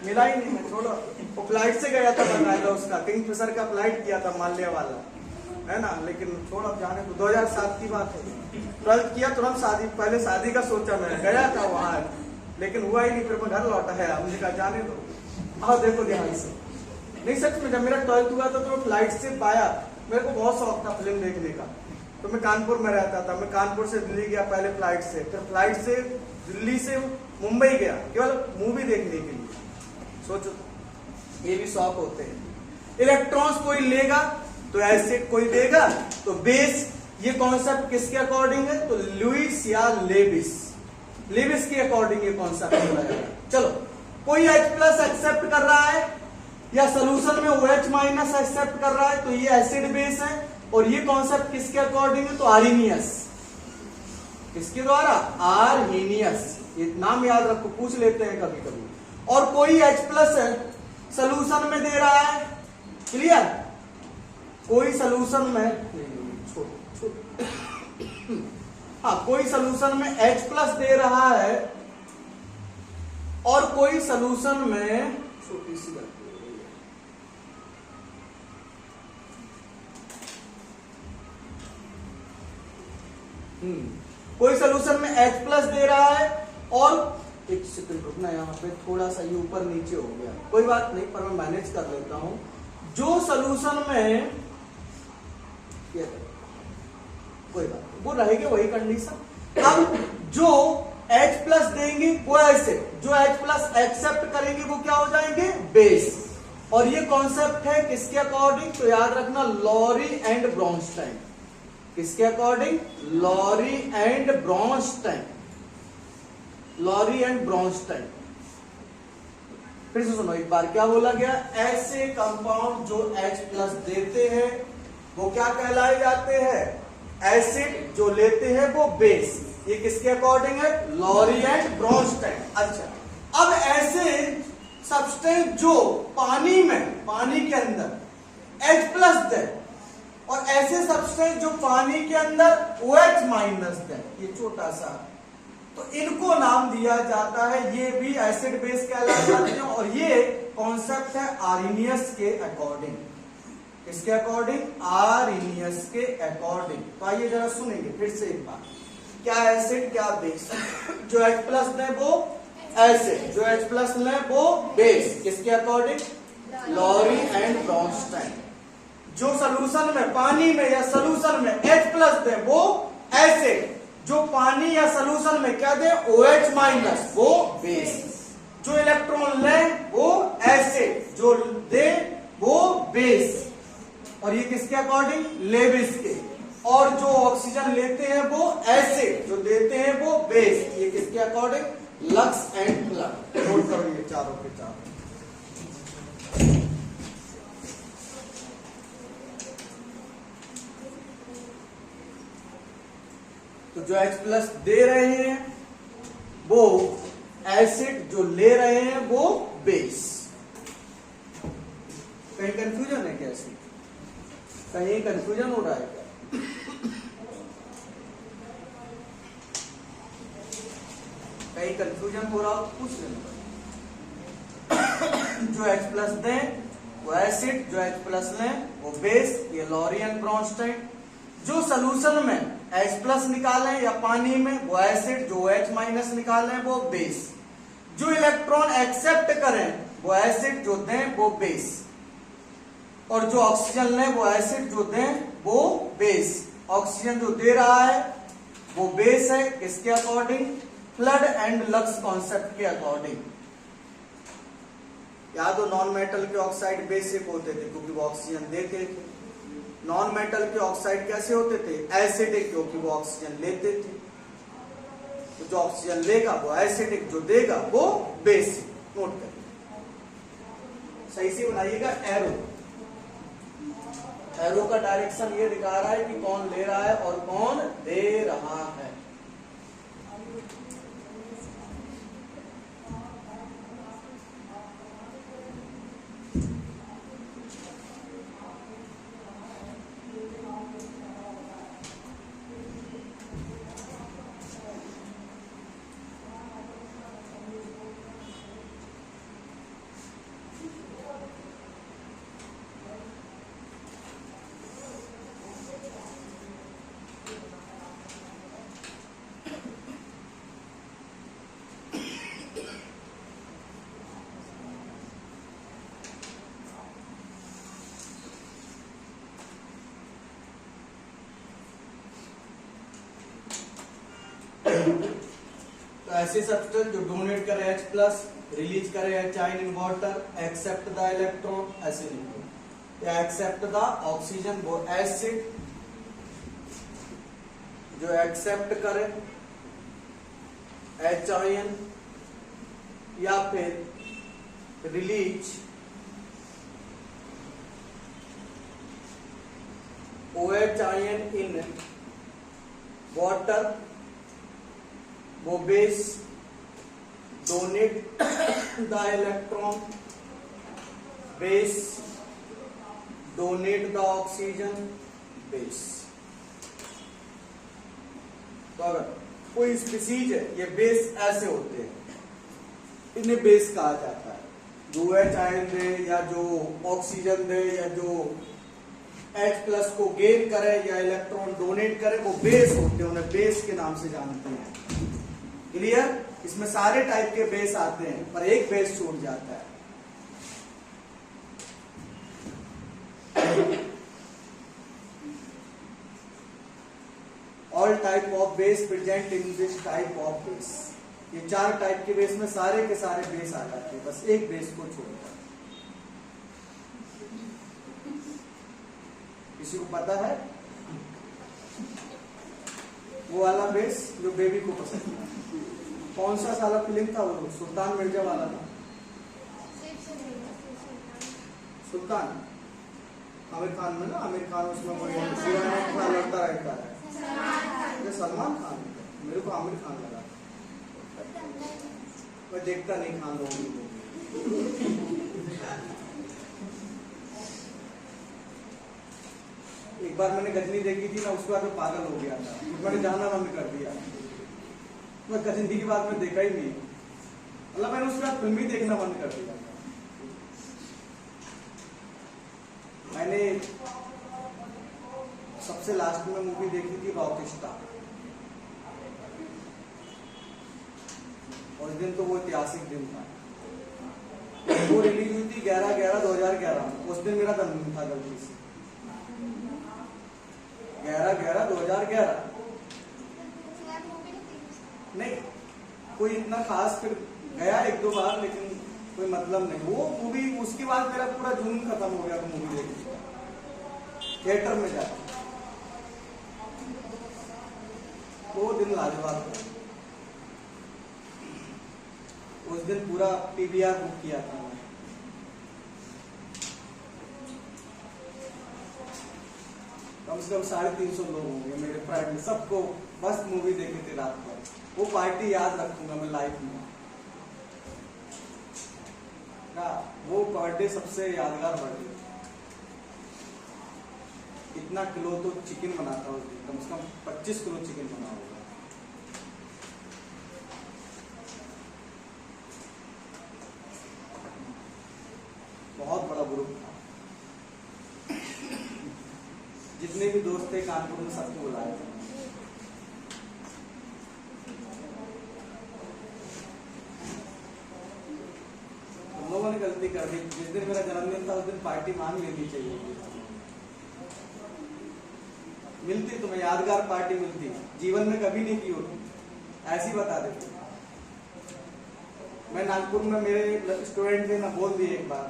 [SPEAKER 1] मिला ही नहीं। मैं छोड़ो, वो फ्लाइट से गया था, बताया उसका किंगफिशर का फ्लाइट किया था माल्या वाला, है ना। लेकिन छोड़ो, जाने तो 2007 की बात है। 12th किया तुरंत शादी, पहले शादी का सोचा, मैं गया था वहां लेकिन हुआ ही नहीं। फिर मैं घर लौटा है, हमने कहा जाने दो। आओ देखो ध्यान से, नहीं सच में, जब मेरा 12th हुआ था तो मैं फ्लाइट से आया, मेरे को बहुत शौक था फिल्म देखने का। तो मैं कानपुर में रहता था, मैं कानपुर से दिल्ली गया पहले फ्लाइट से, फिर फ्लाइट से दिल्ली से मुंबई गया केवल मूवी देखने के लिए। सोचो ये भी स्वैप होते हैं। इलेक्ट्रॉन्स कोई लेगा तो एसिड कोई देगा तो बेस। ये कॉन्सेप्ट किसके अकॉर्डिंग है? तो लुईस या लेविस के अकॉर्डिंग ये कॉन्सेप्ट है। चलो, कोई H प्लस एक्सेप्ट कर रहा है या सोल्यूशन में OH माइनस एक्सेप्ट कर रहा है तो ये एसिड बेस है। और ये कॉन्सेप्ट किसके अकॉर्डिंग है? तो आर्हीनियस। किसके द्वारा? आर्हीनियस। ये नाम याद रखो, पूछ लेते हैं कभी कभी। और कोई H प्लस सोल्यूशन में दे रहा है, क्लियर? कोई सोल्यूशन में हाँ, कोई सोल्यूशन में H प्लस दे रहा है और कोई सोल्यूशन में छोटी सी गलती हो रही है। कोई सोल्यूशन में H प्लस दे रहा है और एक सेकंड रुकना, यहाँ पे थोड़ा सा ये ऊपर नीचे हो गया, कोई बात नहीं, पर मैं मैनेज कर लेता हूं। जो सोल्यूशन में कोई बात वो रहेगी वही कंडीशन। अब जो H प्लस देंगे वो एसिड, जो H प्लस एक्सेप्ट करेंगे वो क्या हो जाएंगे? बेस। और ये कॉन्सेप्ट है किसके अकॉर्डिंग? तो याद रखना, लॉरी एंड ब्रॉन्स्टाइन। किसके according? Lowry and Bronsted. Lowry and Bronsted. फिर से सुनो एक बार, क्या बोला गया? ऐसे कंपाउंड जो H प्लस देते हैं वो क्या कहलाए जाते हैं? एसिड। जो लेते हैं वो बेस। ये किसके अकॉर्डिंग है? Lowry and Bronsted. अच्छा, अब ऐसे सब्सटेंस जो पानी के अंदर H प्लस दे और ऐसे सब्सटेंस जो पानी के अंदर OH माइनस दे, ये छोटा सा, तो इनको नाम दिया जाता है, ये भी एसिड बेस कहलाते हैं। और ये कॉन्सेप्ट है आर्हीनियस के अकॉर्डिंग। किसके अकॉर्डिंग? आर्हीनियस के अकॉर्डिंग। तो आइए जरा सुनेंगे फिर से एक बार, क्या एसिड क्या बेस। जो H प्लस लें वो एसिड, जो H प्लस लें वो बेस। किसके अकॉर्डिंग? Lowry and ब्रॉन्स्टाइन। जो सोल्यूशन में, पानी में या सोल्यूशन में H प्लस दें वो एसिड, जो पानी या सोल्यूशन में क्या दे? OH माइनस, वो बेस। जो इलेक्ट्रॉन लें वो एसिड, जो दे वो बेस। और ये किसके अकॉर्डिंग? लेविस के। और जो ऑक्सीजन लेते हैं वो एसिड, जो देते हैं वो बेस। ये किसके according? Lux and Clark. Note करो ये चारों के चारों। तो जो H प्लस दे रहे हैं वो एसिड, जो ले रहे हैं वो बेस। कहीं कंफ्यूजन है क्या? कहीं कंफ्यूजन हो रहा है क्या? कहीं कंफ्यूजन हो रहा हो पूछ लेना। जो H प्लस दें वो एसिड, जो H प्लस लें वो बेस। ये लॉरी एंड ब्रॉन्स्टाइन। जो सोल्यूशन में H प्लस निकालें या पानी में वो एसिड, जो OH माइनस निकालें वो बेस। जो इलेक्ट्रॉन एक्सेप्ट करें वो एसिड, जो दें वो बेस। और जो ऑक्सीजन लें वो एसिड, जो दें वो बेस। ऑक्सीजन जो दे रहा है वो बेस है। किसके according? Flood and lux concept के अकॉर्डिंग। या तो नॉन मेटल के ऑक्साइड बेसिक होते थे क्योंकि वो ऑक्सीजन देते थे। नॉन मेटल के ऑक्साइड कैसे होते थे? एसिडिक, क्योंकि वो ऑक्सीजन लेते थे। तो जो ऑक्सीजन लेगा वो एसिडिक, जो देगा वो बेसिक। नोट करिए, सही से बनाइएगा। एरो का डायरेक्शन ये दिखा रहा है कि कौन ले रहा है और कौन दे रहा है। तो ऐसे सब्सटेंस जो डोनेट करे H प्लस रिलीज करे H ion in water, accept the electron, ऐसे लिखो, या एक्सेप्ट द ऑक्सीजन, वो एसिड जो एक्सेप्ट करे एच आयन, या फिर release OH ion in water, वो base donate the electron, base donate the oxygen, base. तो अगर कोई स्पीसीज है, ये बेस ऐसे होते हैं, इन्हें बेस कहा जाता है। जो OH आयन दे या जो ऑक्सीजन दे या जो H+ को गेन करे या इलेक्ट्रॉन डोनेट करे, वो बेस होते हैं, उन्हें बेस के नाम से जानते हैं। क्लियर? इसमें सारे टाइप के बेस आते हैं, पर एक बेस छूट जाता है। All type of base present in this type of base. ये 4 टाइप के बेस में सारे के सारे बेस आ जाते हैं, बस एक बेस को छोड़कर। किसी को पता है? वो वाला बेस जो बेबी को पसंद है, कौन सा साला फिल्म था वो? सुल्तान मिर्जा वाला था। सुल्तान आमिर खान में ना, आमिर खान उसमें लड़ता रहता है। सलमान खान, मेरे को आमिर खान लगा, मैं देखता नहीं खान लोगों को। एक बार मैंने गजनी देखी थी ना, उसके बाद मैं पागल हो गया था, मैंने जाना बंद कर दिया। मैं गजनी की बात में देखा ही नहीं, मतलब मैंने उसके बाद फिल्म ही देखना बंद कर दिया। मैंने सबसे लास्ट में मूवी देखी थी रॉकस्टार, और इस दिन तो वो ऐतिहासिक दिन था। वो रिलीज हुई थी 11/11/2011 में, उस दिन मेरा जन्मदिन था गलती से। 11/11/2011 नहीं, कोई इतना खास, फिर गया 1-2 बार, लेकिन कोई मतलब नहीं। वो मूवी, उसके बाद मेरा पूरा जुनून खत्म हो गया मूवी देखने का, थिएटर में जाकर। वो दिन लाजवाब था। उस दिन पूरा PVR बुक किया था मैं। कम से कम 350 लोग होंगे मेरे फ्रेंड, सबको मस्त मूवी देखी थी रात भर। वो पार्टी याद रखूंगा मैं लाइफ में। वो बर्थडे सबसे यादगार बर्थडे। इतना किलो तो चिकन बनाता हूँ, कम से कम 25 किलो चिकन बना होगा। बहुत बड़ा ग्रुप था, जितने भी दोस्त थे कानपुर में सबको बुलाया था। हम लोगों ने गलती कर दी, जिस दिन मेरा जन्मदिन था उस दिन पार्टी मांग लेनी चाहिए। मिलती तुम्हें यादगार पार्टी मिलती, जीवन में कभी नहीं की होती, ऐसी बता देते। मैं नागपुर में मेरे स्टूडेंट थे ना, बोल दिए एक बार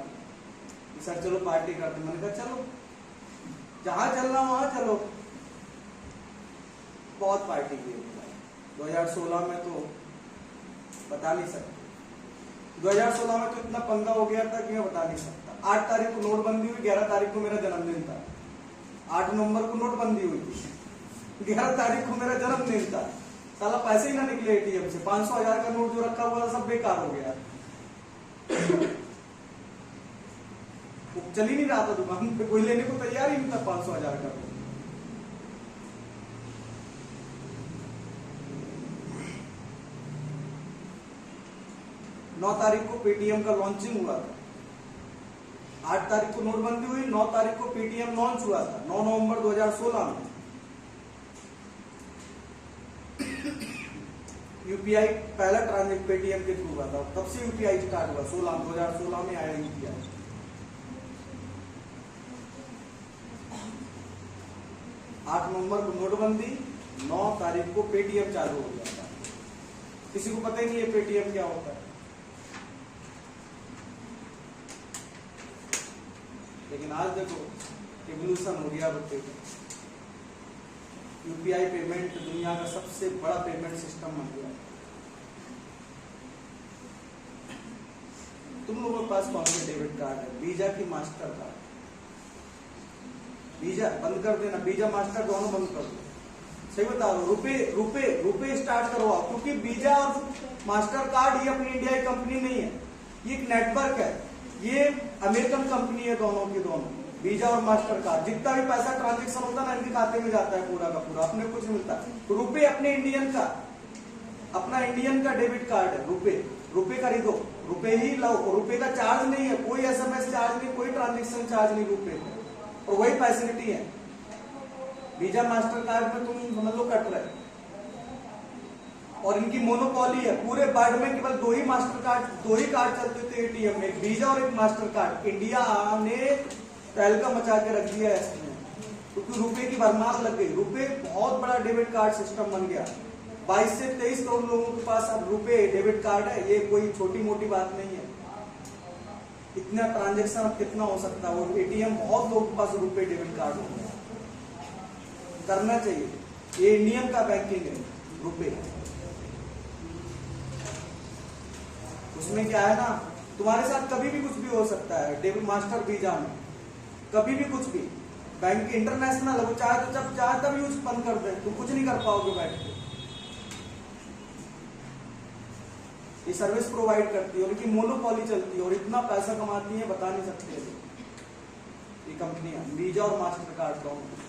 [SPEAKER 1] सर चलो पार्टी करते। मैंने कहा चलो, जहां चलना वहां चलो। बहुत पार्टी की 2016 में तो बता नहीं सकते। 2016 में तो इतना पंगा हो गया था कि मैं बता नहीं सकता। 8 तारीख को नोटबंदी हुई, 11 तारीख को मेरा जन्मदिन था। 8 नवंबर को नोटबंदी हुई थी, 11 तारीख को मेरा जन्मदिन था। साला पैसे ही ना निकले ATM से। 500,000 का नोट जो रखा हुआ था सब बेकार हो गया। चल ही नहीं रहा था दुकान पे, कोई लेने को तैयार ही नहीं था 500,000 का। 9 तारीख को पेटीएम का लॉन्चिंग हुआ था। 8 तारीख को नोटबंदी हुई, 9 तारीख को पेटीएम लॉन्च हुआ था, 9 नवंबर 2016 में। यूपीआई पहला ट्रांजेक्शन पेटीएम के थ्रू हुआ था, तब से यूपीआई स्टार्ट हुआ। 2016 में आया यूपीआई। 8 नवंबर को नोटबंदी, 9 तारीख को पेटीएम चालू हो गया था। किसी को पता ही नहीं है पेटीएम क्या होता है। लेकिन आज देखो इवोल्यूशन हो गया रुपए का। यूपीआई पेमेंट दुनिया का सबसे बड़ा पेमेंट सिस्टम बन गया। तुम लोगों के पास कौन सा डेबिट कार्ड है? वीजा की मास्टर कार्ड? वीजा बंद कर देना, वीजा मास्टर दोनों बंद कर दो। सही बता रहा हूं, रुपए स्टार्ट करवाओ, क्योंकि वीजा और मास्टर कार्ड ये अपनी इंडिया की कंपनी नहीं है, ये एक नेटवर्क है, ये अमेरिकन कंपनी है दोनों की दोनों। वीजा और मास्टर कार्ड जितना भी पैसा ट्रांजेक्शन होता है ना इनके खाते में जाता है पूरा का पूरा, अपने कुछ मिलता है। तो रुपए अपने इंडियन का, अपना इंडियन का डेबिट कार्ड है। रुपए खरीदो, रुपए ही लाओ, रुपए का चार्ज नहीं है, कोई एसएमएस चार्ज नहीं, कोई ट्रांजेक्शन चार्ज नहीं रुपए का, और वही फैसिलिटी है। वीजा मास्टर कार्ड में तुम समझ लो कट रहे, और इनकी मोनोपॉली है पूरे वर्ल्ड में, केवल दो ही कार्ड चलते थे एटीएम में, एक वीजा और एक मास्टर कार्ड। इंडिया ने तहलका मचा के रख दिया है इसमें, क्योंकि रुपए की भरमार लग गई। रुपए बहुत बड़ा डेबिट कार्ड सिस्टम बन गया। 22 से 23 करोड़ लोगों के पास अब रुपए डेबिट कार्ड है, ये कोई छोटी मोटी बात नहीं है। इतना ट्रांजेक्शन अब कितना हो सकता है, और एटीएम बहुत लोगों के पास रुपए डेबिट कार्ड हो गया। करना चाहिए, ये इंडियन का बैंकिंग है रुपए। उसमें क्या है ना, तुम्हारे साथ कभी भी कुछ भी हो सकता है डेबिट मास्टर वीजा में, कभी भी कुछ भी। बैंक इंटरनेशनल है, वो चाहे तो जब चाहे तब यूज बंद कर दे, तुम कुछ नहीं कर पाओगे बैठ के। ये सर्विस प्रोवाइड करती है और इनकी मोनोपॉली चलती है, और इतना पैसा कमाती है बता नहीं सकते ये कंपनियां। वीजा और मास्टर कार्ड दोनों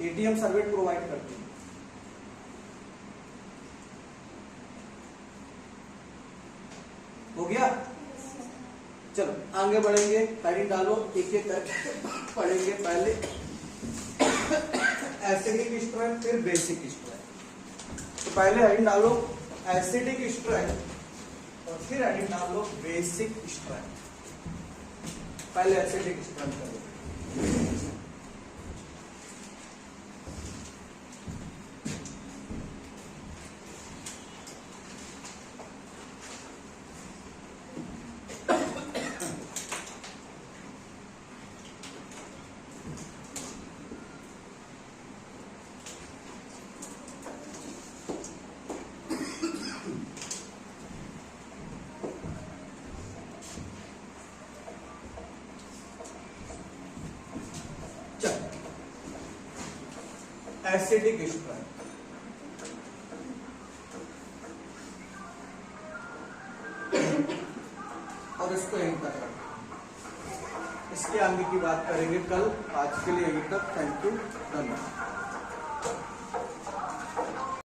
[SPEAKER 1] एटीएम सर्विस प्रोवाइड करती है। हो गया, चलो आगे बढ़ेंगे, हेडिंग डालो, एक एक करके पढ़ेंगे। पहले एसिडिक स्ट्रेंथ, फिर बेसिक स्ट्रेंथ। तो पहले हेडिंग डालो एसिडिक स्ट्रेंथ, और फिर हेडिंग डालो बेसिक स्ट्रेंथ। पहले एसिडिक स्ट्रेंथ करो। एसिडिक स्ट्रेंथ, और इसको यहीं तक रखें, इसके आगे की बात करेंगे कल। आज के लिए यहीं तक, थैंक यू, धन्यवाद।